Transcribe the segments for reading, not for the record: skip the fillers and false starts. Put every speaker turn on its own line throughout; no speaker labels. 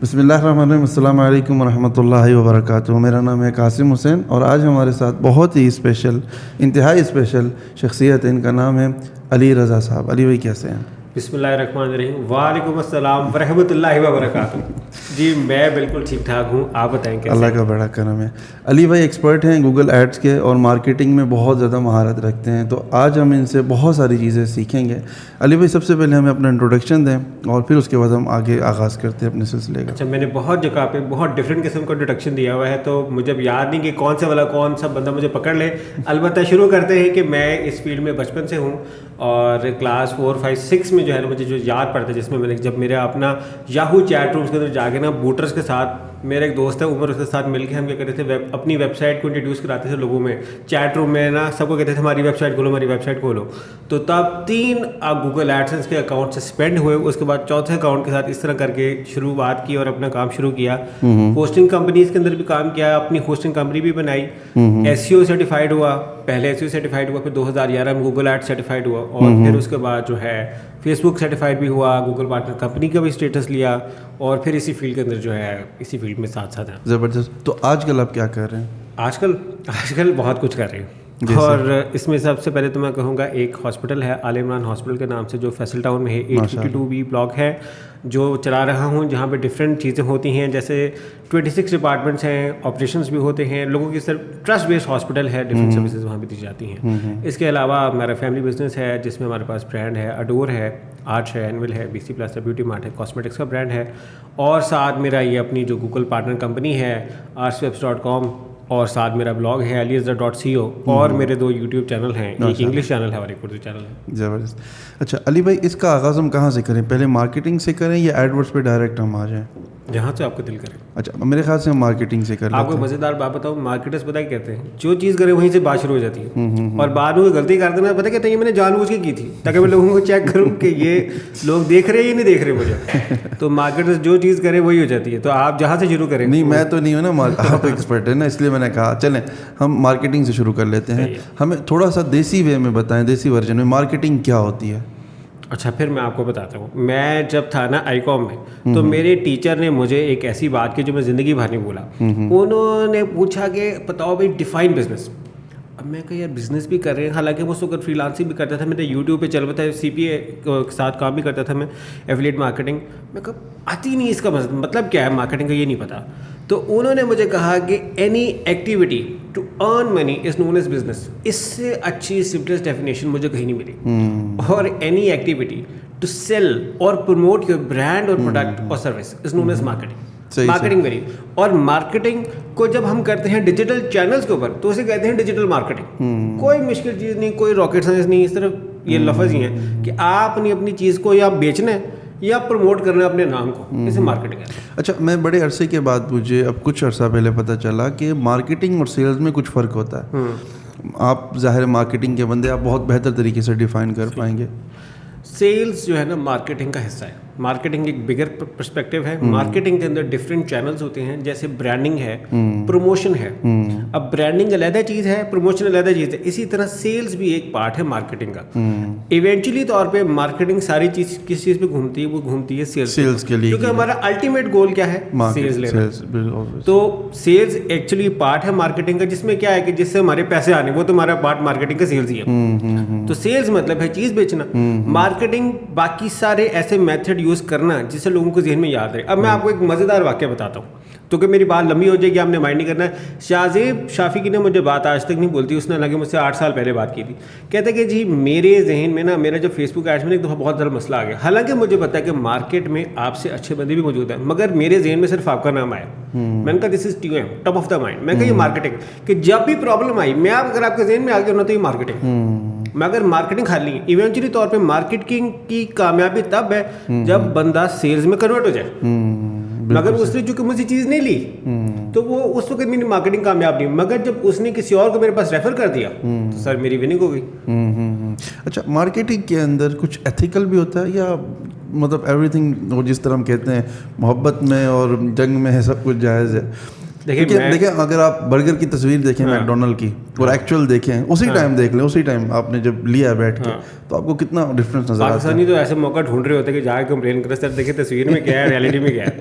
بسم اللہ الرحمن الرحیم. السلام علیکم ورحمۃ اللہ وبرکاتہ. میرا نام ہے قاسم حسین اور آج ہمارے ساتھ بہت ہی اسپیشل, انتہائی اسپیشل شخصیت ہے. ان کا نام ہے علی رضا صاحب. علی بھائی کیسے ہیں؟
بسم اللہ الرحمن الرحیم. وعلیکم السلام ورحمۃ اللہ وبرکاتہ. جی میں بالکل ٹھیک ٹھاک ہوں, آپ بتائیں کیسے؟
اللہ کا بڑا کرم ہے. علی بھائی ایکسپرٹ ہیں گوگل ایڈس کے اور مارکیٹنگ میں بہت زیادہ مہارت رکھتے ہیں, تو آج ہم ان سے بہت ساری چیزیں سیکھیں گے. علی بھائی سب سے پہلے ہمیں اپنا انٹروڈکشن دیں اور پھر اس کے بعد ہم آگے آغاز کرتے ہیں اپنے سلسلے کا.
اچھا, میں نے بہت جگہ پہ بہت ڈفرینٹ قسم کا انٹروڈکشن دیا ہوا ہے, تو مجھے اب یاد نہیں کہ کون سے والا کون سا بندہ مجھے پکڑ لے. البتہ شروع کرتے ہیں کہ میں اس فیلڈ میں بچپن سے ہوں اور کلاس 4, 5, 6 میں جو ہے نا مجھے جو یاد پڑتا ہے, جس میں میں نے جب میرا اپنا یاہو چیٹ رومس کے اندر جا کے نا بوٹرز کے ساتھ, میرا ایک دوست ہے عمر, اس کے ساتھ مل کے ہم کیا کرتے تھے, اپنی ویب سائٹ کو انٹروڈیوس کراتے تھے لوگوں میں. چیٹ روم میں نا سب کو کہتے تھے ہماری ویب سائٹ کھولو, ہماری ویب سائٹ کھولو. تو تب 3 گوگل ایڈسنس کے اکاؤنٹ سسپینڈ ہوئے. اس کے بعد چوتھے اکاؤنٹ کے ساتھ اس طرح کر کے شروعات کی اور اپنا کام شروع کیا. ہوسٹنگ کمپنیز کے اندر بھی کام کیا, اپنی ہوسٹنگ کمپنی بھی بنائی. SEO سرٹیفائڈ ہوا, پہلے SEO سرٹیفائڈ ہوا, پھر 2011 میں گوگل ایڈ سرٹیفائڈ ہوا, اور پھر اس کے بعد جو ہے فیس بک سرٹیفائڈ بھی ہوا, گوگل پارٹنر کمپنی کا بھی اسٹیٹس لیا, اور پھر اسی فیلڈ کے اندر جو ہے اسی فیلڈ میں ساتھ ساتھ ہیں.
زبردست. تو آج کل آپ کیا کر رہے ہیں؟
آج کل بہت کچھ کر رہے ہیں, اور اس میں سب سے پہلے تو میں کہوں گا ایک ہاسپٹل ہے آل عمران ہاسپٹل کے نام سے, جو فیصل ٹاؤن میں ہے, 852B بلاک ہے, جو چلا رہا ہوں, جہاں پہ ڈفرینٹ چیزیں ہوتی ہیں, جیسے 26 ڈپارٹمنٹس ہیں, آپریشنس بھی ہوتے ہیں, لوگوں کی صرف ٹرسٹ بیسڈ ہاسپٹل ہے, ڈفرینٹ سروسز وہاں پہ دی جاتی ہیں. اس کے علاوہ میرا فیملی بزنس ہے جس میں ہمارے پاس برانڈ ہے اڈور ہے, آرچ ہے, اینول ہے, BC پلس ہے, بیوٹی مارٹ ہے, کاسمیٹکس کا برانڈ ہے, اور ساتھ میرا یہ اپنی جو گوگل پارٹنر کمپنی ہے artswebs.com, اور ساتھ میرا بلاگ ہے aliazar.co, اور میرے 2 یوٹیوب چینل ہیں, ایک انگلش چینل ہے اور ایک اردو چینل ہے.
زبردست. اچھا علی بھائی, اس کا آغاز ہم کہاں سے کریں؟ پہلے مارکیٹنگ سے کریں یا ایڈورڈس پہ ڈائریکٹ ہم آ جائیں؟
جہاں سے آپ کا دل کرے.
اچھا, میرے خیال سے ہم مارکیٹنگ سے کر لیتے ہیں.
آپ کو مزیدار بات بتاؤں, مارکیٹرز پتہ کیا کہتے ہیں, جو چیز کرے وہیں سے بات شروع ہو جاتی ہے, اور بعد میں غلطی کر دینا پتہ کہتے ہیں یہ میں نے جان بوجھ کے کی تھی تاکہ میں لوگوں کو چیک کروں کہ یہ لوگ دیکھ رہے ہیں یا نہیں دیکھ رہے مجھے. تو مارکیٹرز جو چیز کرے وہی ہو جاتی ہے. تو آپ جہاں سے شروع کریں.
نہیں, میں تو نہیں ہوں نا, آپ ایکسپرٹ ہیں نا, اس لیے میں نے کہا چلیں ہم مارکیٹنگ سے شروع کر لیتے ہیں. ہمیں تھوڑا سا دیسی وے میں بتائیں, دیسی ورژن میں مارکیٹنگ کیا ہوتی ہے.
اچھا, پھر میں آپ کو بتاتا ہوں. میں جب تھا نا آئی کام میں, تو میرے ٹیچر نے مجھے ایک ایسی بات کی جو میں زندگی بھر نہیں بولا. انہوں نے پوچھا کہ بتاؤ بھائی ڈیفائن بزنس. اب میں کہا یار بزنس بھی کر رہے ہیں, حالانکہ وہ اس وقت فری لانسنگ بھی کرتا تھا, میں نے یوٹیوب پہ چل رہا تھا, CPA کے ساتھ کام بھی کرتا تھا میں, ایفیلیٹ مارکیٹنگ. میں کہا آتی نہیں, اس کا مطلب کیا ہے مارکیٹنگ کا, یہ نہیں پتا. تو انہوں نے مجھے کہا کہ any activity to earn money is known as business. اس سے اچھی سمپلسٹ ڈیفینیشن مجھے کہیں نہیں ملی. اور اینی ایکٹیویٹی ٹو سیل اور پروموٹ یور برانڈ اور پروڈکٹ اور service is known as marketing. Marketing میری, اور مارکیٹنگ کو جب ہم کرتے ہیں ڈیجیٹل چینلز کے اوپر تو اسے کہتے ہیں ڈیجیٹل مارکیٹنگ. کوئی مشکل چیز نہیں, کوئی راکٹ سائنس نہیں, صرف یہ لفظ ہی ہیں کہ آپ نے اپنی چیز کو یا بیچنا ہے یا پروموٹ کرنا ہے اپنے نام کو, اسے مارکیٹنگ ہے.
اچھا, میں بڑے عرصے کے بعد مجھے اب کچھ عرصہ پہلے پتہ چلا کہ مارکیٹنگ اور سیلز میں کچھ فرق ہوتا ہے. آپ ظاہر مارکیٹنگ کے بندے, آپ بہت بہتر طریقے سے ڈیفائن کر پائیں گے.
سیلز جو ہے نا مارکیٹنگ کا حصہ ہے. مارکیٹنگ ایک بگر پرسپیکٹیو ہے. مارکیٹنگ کے اندر ڈفرینٹ چینلز ہوتے ہیں, جیسے برانڈنگ ہے, پروموشن ہے. اب برانڈنگ علیحدہ چیز ہے, پروموشن علیحدہ چیز ہے. اسی طرح سیلز بھی ایک پارٹ ہے مارکیٹنگ کا. ایونچولی طور پہ مارکیٹنگ ساری چیز کس چیز پہ گھومتی ہے, وہ گھومتی ہے سیلز کے لیے, کیونکہ ہمارا الٹیمیٹ گول کیا ہے, سیلز لینا. تو سیلز ایکچولی پارٹ ہے مارکیٹنگ کا, جس میں کیا ہے کہ جس سے ہمارے پیسے آنے, وہ تو ہمارا پارٹ مارکیٹنگ کا سیلز ہی ہے. تو سیلز مطلب ہے چیز بیچنا. مارکیٹنگ باقی سارے ایسے میتھڈ یوز کرنا جس سے لوگوں کو ذہن میں یاد رہے. اب میں آپ کو ایک مزیدار واقعہ بتاتا ہوں, تو کہ میری بات لمبی ہو جائے گی, آپ نے مائنڈ نہیں کرنا ہے. شاہزیب شافی کی نے مجھے بات آج تک نہیں بولتی, اس نے حالانکہ مجھ سے 8 سال پہلے بات کی تھی. کہتے کہ جی میرے ذہن میں نا, میرا جو فیس بک ایڈس میں ایک دفعہ بہت زیادہ مسئلہ آ گیا. حالانکہ مجھے پتا ہے کہ مارکیٹ میں آپ سے اچھے بندے بھی موجود ہیں, مگر میرے ذہن میں صرف آپ کا نام آیا. میں نے کہا دس از TOM, top of the mind. میں نے کہا یہ مارکیٹنگ, کہ جب بھی پرابلم آئی, میں اگر آپ کے ذہن میں آ گیا ہونا تو یہ مارکیٹنگ. مگر مارکیٹنگ خالی ہے. ایونچولی طور پہ مارکیٹنگ کی کامیابی تب ہے جب بندہ سیلز میں کنورٹ ہو جائے. مگر اس نے چونکہ مجھے چیز نہیں لی تو وہ اس وقت میری مارکیٹنگ کامیاب نہیں. مگر جب اس نے کسی اور کو میرے پاس ریفر کر دیا تو سر میری وننگ ہو گئی.
اچھا, مارکیٹنگ کے اندر کچھ ایتھیکل بھی ہوتا ہے یا مطلب ایوری تھنگ وہ جس طرح ہم کہتے ہیں محبت میں اور جنگ میں ہے سب کچھ جائز ہے؟ دیکھیں اگر آپ برگر کی تصویر دیکھیں میک ڈونلڈ کی اور ایکچوئل دیکھیں, اسی ٹائم دیکھ لیں, اسی ٹائم آپ نے جب لیا بیٹھ کے, تو آپ کو کتنا ڈفرینس نظر آتا ہے.
پاکستانی تو ایسے موقع ڈھونڈ رہے ہوتے ہیں کہ جا کے کمپلین کرے, سر دیکھیں تصویر میں کیا ہے, ریئلٹی میں کیا ہے.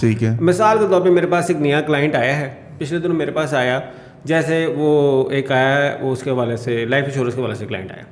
ٹھیک ہے.
مثال کے طور پہ میرے پاس ایک نیا کلائنٹ آیا ہے, پچھلے دنوں میرے پاس آیا, جیسے وہ ایک آیا ہے, وہ اس کے حوالے سے لائف انشورنس کے حوالے سے کلائنٹ آیا,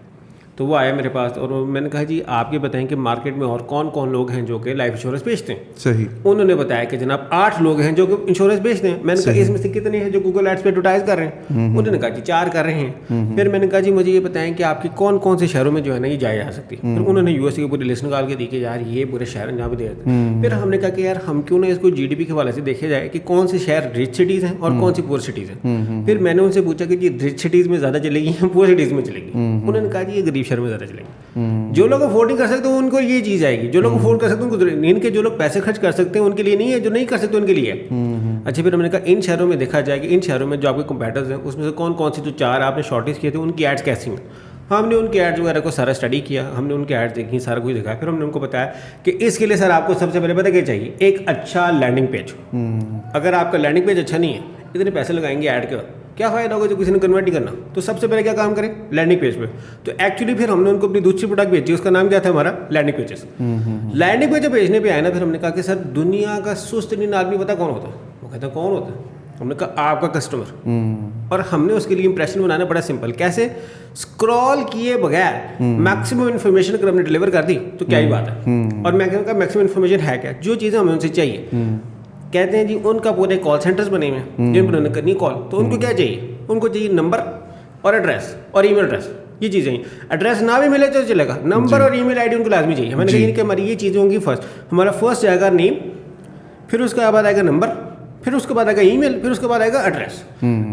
تو وہ آیا میرے پاس اور میں نے کہا جی آپ یہ بتائیں کہ مارکیٹ میں اور کون کون لوگ ہیں جو کہ لائف انشورنس بیچتے ہیں.
صحیح.
انہوں نے بتایا کہ جناب 8 لوگ ہیں جو کہ انشورنس بیچتے ہیں. میں نے کہا اس میں سے کتنے ہیں جو گوگل ایڈس پہ ایڈورٹائز کر رہے ہیں؟ انہوں نے کہا جی 4 کر رہے ہیں. پھر میں نے کہا جی مجھے یہ بتائیں کہ آپ کی کون کون سے شہروں میں جو ہے نا یہ جایا جا سکتی ہے. پھر انہوں نے US کی پوری لسٹ نکال کے دی کہ یار یہ پورے شہر جہاں پہ دے دیتے ہیں. پھر ہم نے کہا کہ یار ہم کیوں نہ اس کو GDP کے حوالے سے دیکھا جائے کہ کون سے شہر ریچ سٹیز ہیں اور کون سی پور سٹیز ہیں. پھر میں نے ان سے پوچھا کہ جی ریچ سٹیز میں زیادہ چلے گی یا پور سٹیز میں چلے گی؟ انہوں نے کہا جی یہ غریب شہر میں زیادہ چلے گی. جو لوگ افورڈ نہیں کر سکتے ان کو یہ چیز آئے گی, جو لوگ افورڈ کر سکتے ہیں ان کو, ان کے جو لوگ پیسے خرچ کر سکتے ہیں ان کے لیے نہیں ہے, جو نہیں کر سکتے ان کے لیے ہے. اچھا پھر ہم نے کہا ان شہروں میں دیکھا جائے کہ ان شہروں میں جو آپ کے کمپیٹرز ہیں اس میں سے کون کون سی جو 4 آپ نے شارٹ لسٹ کیے تھے ان کی ایڈس کیسی ہیں. ہم نے ان کے ایڈز وغیرہ کو سارا اسٹڈی کیا, ہم نے ان کے ایڈز دیکھی, سارا کچھ دیکھا. پھر ہم نے ان کو بتایا کہ اس کے لیے سر آپ کو سب سے پہلے پتہ کیا چاہیے, ایک اچھا لینڈنگ پیج. اگر آپ کا لینڈنگ پیج اچھا نہیں ہے, اتنے پیسے لگائیں گے ایڈ کے, کیا فائدہ ہوگا جو کسی نے کنورٹ نہیں کرنا. تو سب سے پہلے کیا کام کریں, لینڈنگ پیج پہ. تو ایکچولی پھر ہم نے ان کو اپنی دوسری پروڈکٹ بھیجی, اس کا نام کیا تھا ہمارا, لینڈنگ پیجز. لینڈنگ پیج بھیجنے پہ آئے نا, پھر ہم نے کہا کہ سر دنیا کا سست نیند آدمی پتا کون ہوتا ہے؟ وہ کہتا ہے کون ہوتا ہے؟ ہم نے کہا آپ کا کسٹمر. اور ہم نے اس کے لیے امپریشن بنانا بڑا سمپل, کیسے اسکرول کیے بغیر میکسیمم انفارمیشن اگر ہم نے ڈلیور کر دی تو کیا ہی بات ہے. اور میں کہوں گا میکسیمم انفارمیشن ہے کیا, جو چیزیں ہمیں ان سے چاہیے. کہتے ہیں جی ان کا پورے کال سینٹرز بنے ہوئے ہیں جن پر انہوں نے کرنی کال, تو ان کو کیا چاہیے, ان کو چاہیے نمبر اور ایڈریس اور ای میل ایڈریس. یہ چیزیں ہیں, ایڈریس نہ بھی ملے تو چلے گا, نمبر اور ای میل آئی ڈی ان کو لازمی چاہیے. میں نے کہا کہ ہماری یہ چیزیں ہوں گی فرسٹ. ہمارا فرسٹ جائے گا نیم, پھر اس کے بعد آئے گا نمبر, پھر اس کے بعد آئے گا ای میل, پھر اس کے بعد آئے گا ایڈریس.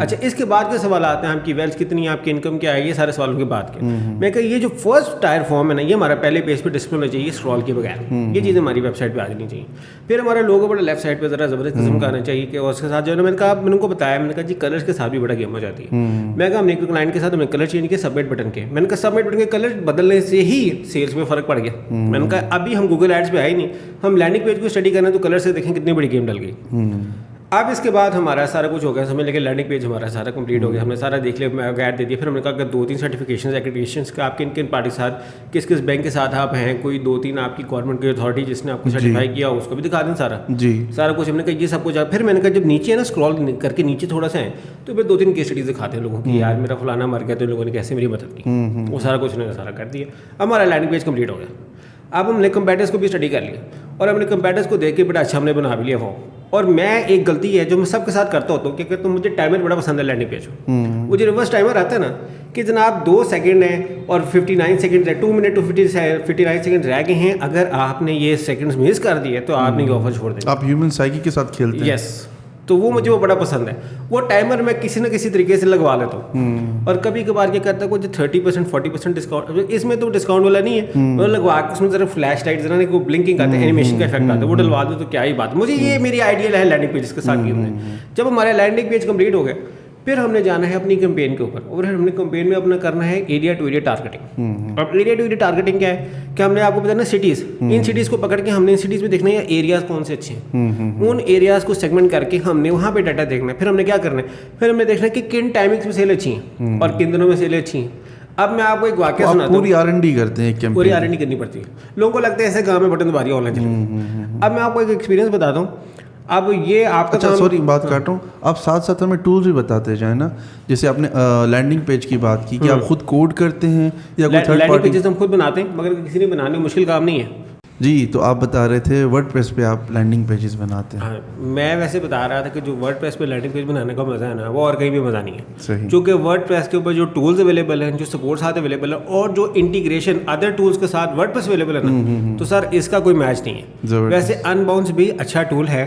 اچھا اس کے بعد کے سوال آتے ہیں آپ کی ویلتھ کتنی ہے, آپ کی انکم کیا ہے, یہ سارے سوالوں کے بعد کے. میں کہ یہ جو فرسٹ ٹائر فارم ہے نا, یہ ہمارا پہلے پیج پہ ڈسپلے ہونا چاہیے اسکرول کے بغیر. یہ چیزیں ہماری ویب سائٹ پہ آ جانی چاہیے. پھر ہمارے لوگوں بڑا لیفٹ سائڈ پہ ذرا زبردست قسم کا آنا چاہیے کہ, اور اس کے ساتھ جو ہے نا, میں نے کہا میں نے ان کو بتایا, میں نے کہا جی کلرس کے ساتھ بھی بڑا گیم ہو جاتی ہے. میں کہا ہم نے ایک کلائنٹ کے ساتھ ہم نے کلر چینج کیا سبمٹ بٹن کے. میں نے کہا سبمٹ بٹن کے کلر بدلنے سے ہی سیلس میں فرق پڑ گیا. میں نے کہا ابھی ہم گوگل ایڈس پہ آئے نہیں, ہم لینڈنگ پیج کو اسٹڈی کرنا تو کلر سے دیکھیں کتنی بڑی گیم ڈل گئی. اب اس کے بعد ہمارا سارا کچھ ہو گیا, سمجھ لے کہ لینڈنگ پیج ہمارا سارا کمپلیٹ ہو گیا, ہم نے سارا دیکھ لیا, گائڈ دے دیا. پھر ہم نے کہا کہ 2-3 سرٹیفکیشنز ایکریڈیشنز کا آپ کے کن پارٹی کے ساتھ, کس کس بینک کے ساتھ آپ ہیں, کوئی 2-3 آپ کی گورنمنٹ کی اتھارٹی جس نے آپ کو سرٹیفائی کیا اس کو بھی دکھا دیں سارا. سارا کچھ ہم نے کہا یہ سب کچھ. پھر میں نے کہا جب نیچے ہے نا اسکرول کر کے نیچے تھوڑا سا ہے, تو پھر 2-3 کیس اسٹڈیز دکھاتے ہیں لوگوں کی, یار میرا فلانا مر گیا تو لوگوں نے کیسے میری مدد کی. وہ سارا کچھ نے سارا کر دیا. ہمارا لینڈنگ پیج کمپلیٹ ہو گیا. اب ہم نے کمپیٹرز کو بھی اسٹڈی کر لیا, اور ہم نے کمپیٹرز کو دیکھ کے بڑا اچھا ہم نے بنا بھی لیا وہ. اور میں ایک غلطی ہے جو میں سب کے ساتھ کرتا ہوتا ہوں, کہ تو مجھے ٹائمر بڑا پسند ہے لینڈنگ پیج. وہ جو ریورس ٹائمر آتا ہے نا کہ جناب 2 سیکنڈ ہیں اور 59 سیکنڈ ہے, 2 منٹ 59 سیکنڈ رہ گئے ہیں, اگر آپ نے یہ سیکنڈز مس کر دیے تو آپ نے یہ آفر چھوڑ دیں.
آپ ہیومن سائیکی کے ساتھ کھیلتے ہیں.
یس, تو وہ مجھے وہ بڑا پسند ہے. وہ ٹائمر میں کسی نہ کسی طریقے سے لگوا لیتا ہوں. اور کبھی کبھار کیا کرتا ہے کچھ 30% 40% ڈسکاؤنٹ, اس میں تو ڈسکاؤنٹ والا نہیں ہے, وہ لگوا کے اس میں ذرا فلیش لائٹ ذرا کو بلنکنگ آتا ہے, اینیمیشن کا افیکٹ آتا ہے, وہ ڈلوا دو تو کیا ہی بات. مجھے یہ میری آئیڈیل ہے لینڈنگ پیج کے ساتھ کی ہم نے. جب ہمارا لینڈنگ پیج کمپلیٹ ہو گیا, پھر ہم نے جانا ہے اپنی کمپین کے اوپر, اور ہم نے کمپین میں اپنا کرنا ہے ایریا ٹو ایریا ٹارگیٹنگ. اب ایریا ٹو ایریا ٹارگیٹنگ کیا ہے کہ ہم نے آپ کو بتانا سٹیز, ان سٹیز کو پکڑ کے ہم نے ان سٹیز میں دیکھنا ہے ایریاز کون سے اچھے ہیں, ان ایریاز کو سیگمنٹ کر کے ہم نے وہاں پہ ڈاٹا دیکھنا ہے. پھر ہم نے کیا کرنا ہے, پھر ہم نے دیکھنا ہے کہ کن ٹائمنگس میں سیل اچھی ہیں اور کن دنوں میں سیلیں اچھی ہیں. اب میں آپ کو ایک واقعہ سناتا ہوں.
پوری R&D کرتے ہیں,
پوری R&D کرنی پڑتی ہے. لوگوں کو لگتا ہے ایسے گاؤں میں بٹن دبا دیا آن لائن چلے. اب میں آپ کو ایک ایکسپیرینس بتاتا ہوں. اب یہ آپ کا
اچھا سوری بات کاٹ رہا ہوں, آپ ساتھ ساتھ ہمیں ٹولز بھی بتاتے جائیں نا. جیسے آپ نے لینڈنگ پیج کی بات کی کہ آپ خود کوڈ کرتے ہیں یا کوئی تھرڈ
پارٹی. پیجز ہم خود بناتے ہیں, مگر کسی نے بنانے مشکل کام نہیں ہے.
جی, تو آپ بتا رہے تھے ورڈ پریس پہ آپ لینڈنگ پیجز بناتے ہیں.
میں ویسے بتا رہا تھا کہ جو ورڈ پریس پہ لینڈنگ پیج بنانے کا مزہ ہے نا, وہ اور کہیں بھی مزہ نہیں ہے.
صحیح.
چونکہ ورڈ پریس کے اوپر جو ٹولز اویلیبل ہیں, جو سپورٹ ساتھ اویلیبل ہیں, اور جو انٹیگریشن ادر ٹولز کے ساتھ ورڈ پریس اویلیبل ہے نا, تو سر اس کا کوئی میچ نہیں ہے. ویسے ان باؤنس بھی اچھا ٹول ہے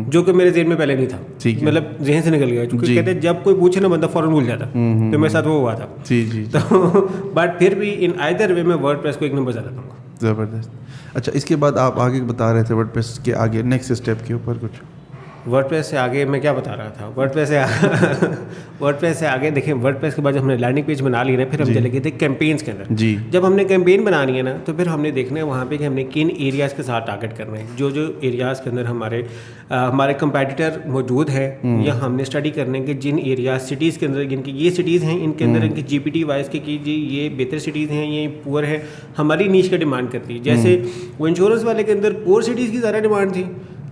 جو کہ میرے ذہن میں پہلے نہیں تھا, مطلب ذہن سے نکل گیا. چونکہ کہتے ہیں جب کوئی پوچھے نا بندہ فوراً بھول جاتا, تو میرے ساتھ وہ ہوا تھا.
جی جی.
تو بٹ پھر بھی ان آئدر وے میں ورڈ پریس کو ایک نمبر زیادہ دوں گا.
زبردست. اچھا, اس کے بعد آپ آگے بتا رہے تھے ورڈ پریس کے آگے نیکسٹ اسٹیپ کے اوپر کچھ.
ورڈ پریس سے آگے میں کیا بتا رہا تھا, ورڈ پریس سے آگے دیکھیں, ورڈ پریس کے بعد ہم نے لینڈنگ پیج بنا لی نا, پھر ہم چلے گئے تھے کیمپینس کے اندر.
جی.
جب ہم نے کیمپین بنانی ہے نا, تو پھر ہم نے دیکھنا ہے وہاں پہ کہ ہم نے کن ایریاز کے ساتھ ٹارگیٹ کرنا ہے, جو ایریاز کے اندر ہمارے کمپیٹیٹر موجود ہے, یا ہم نے اسٹڈی کرنے کے جن ایریاز سٹیز کے اندر, جن کی یہ سٹیز ہیں, ان کے اندر ان کی GPT وائز کے جی یہ بہتر سٹیز ہیں, یہ پور ہے, ہماری نیچ کا ڈیمانڈ کرتی ہے. جیسے وہ انشورنس والے کے اندر پور سٹیز کی زیادہ ڈیمانڈ تھی,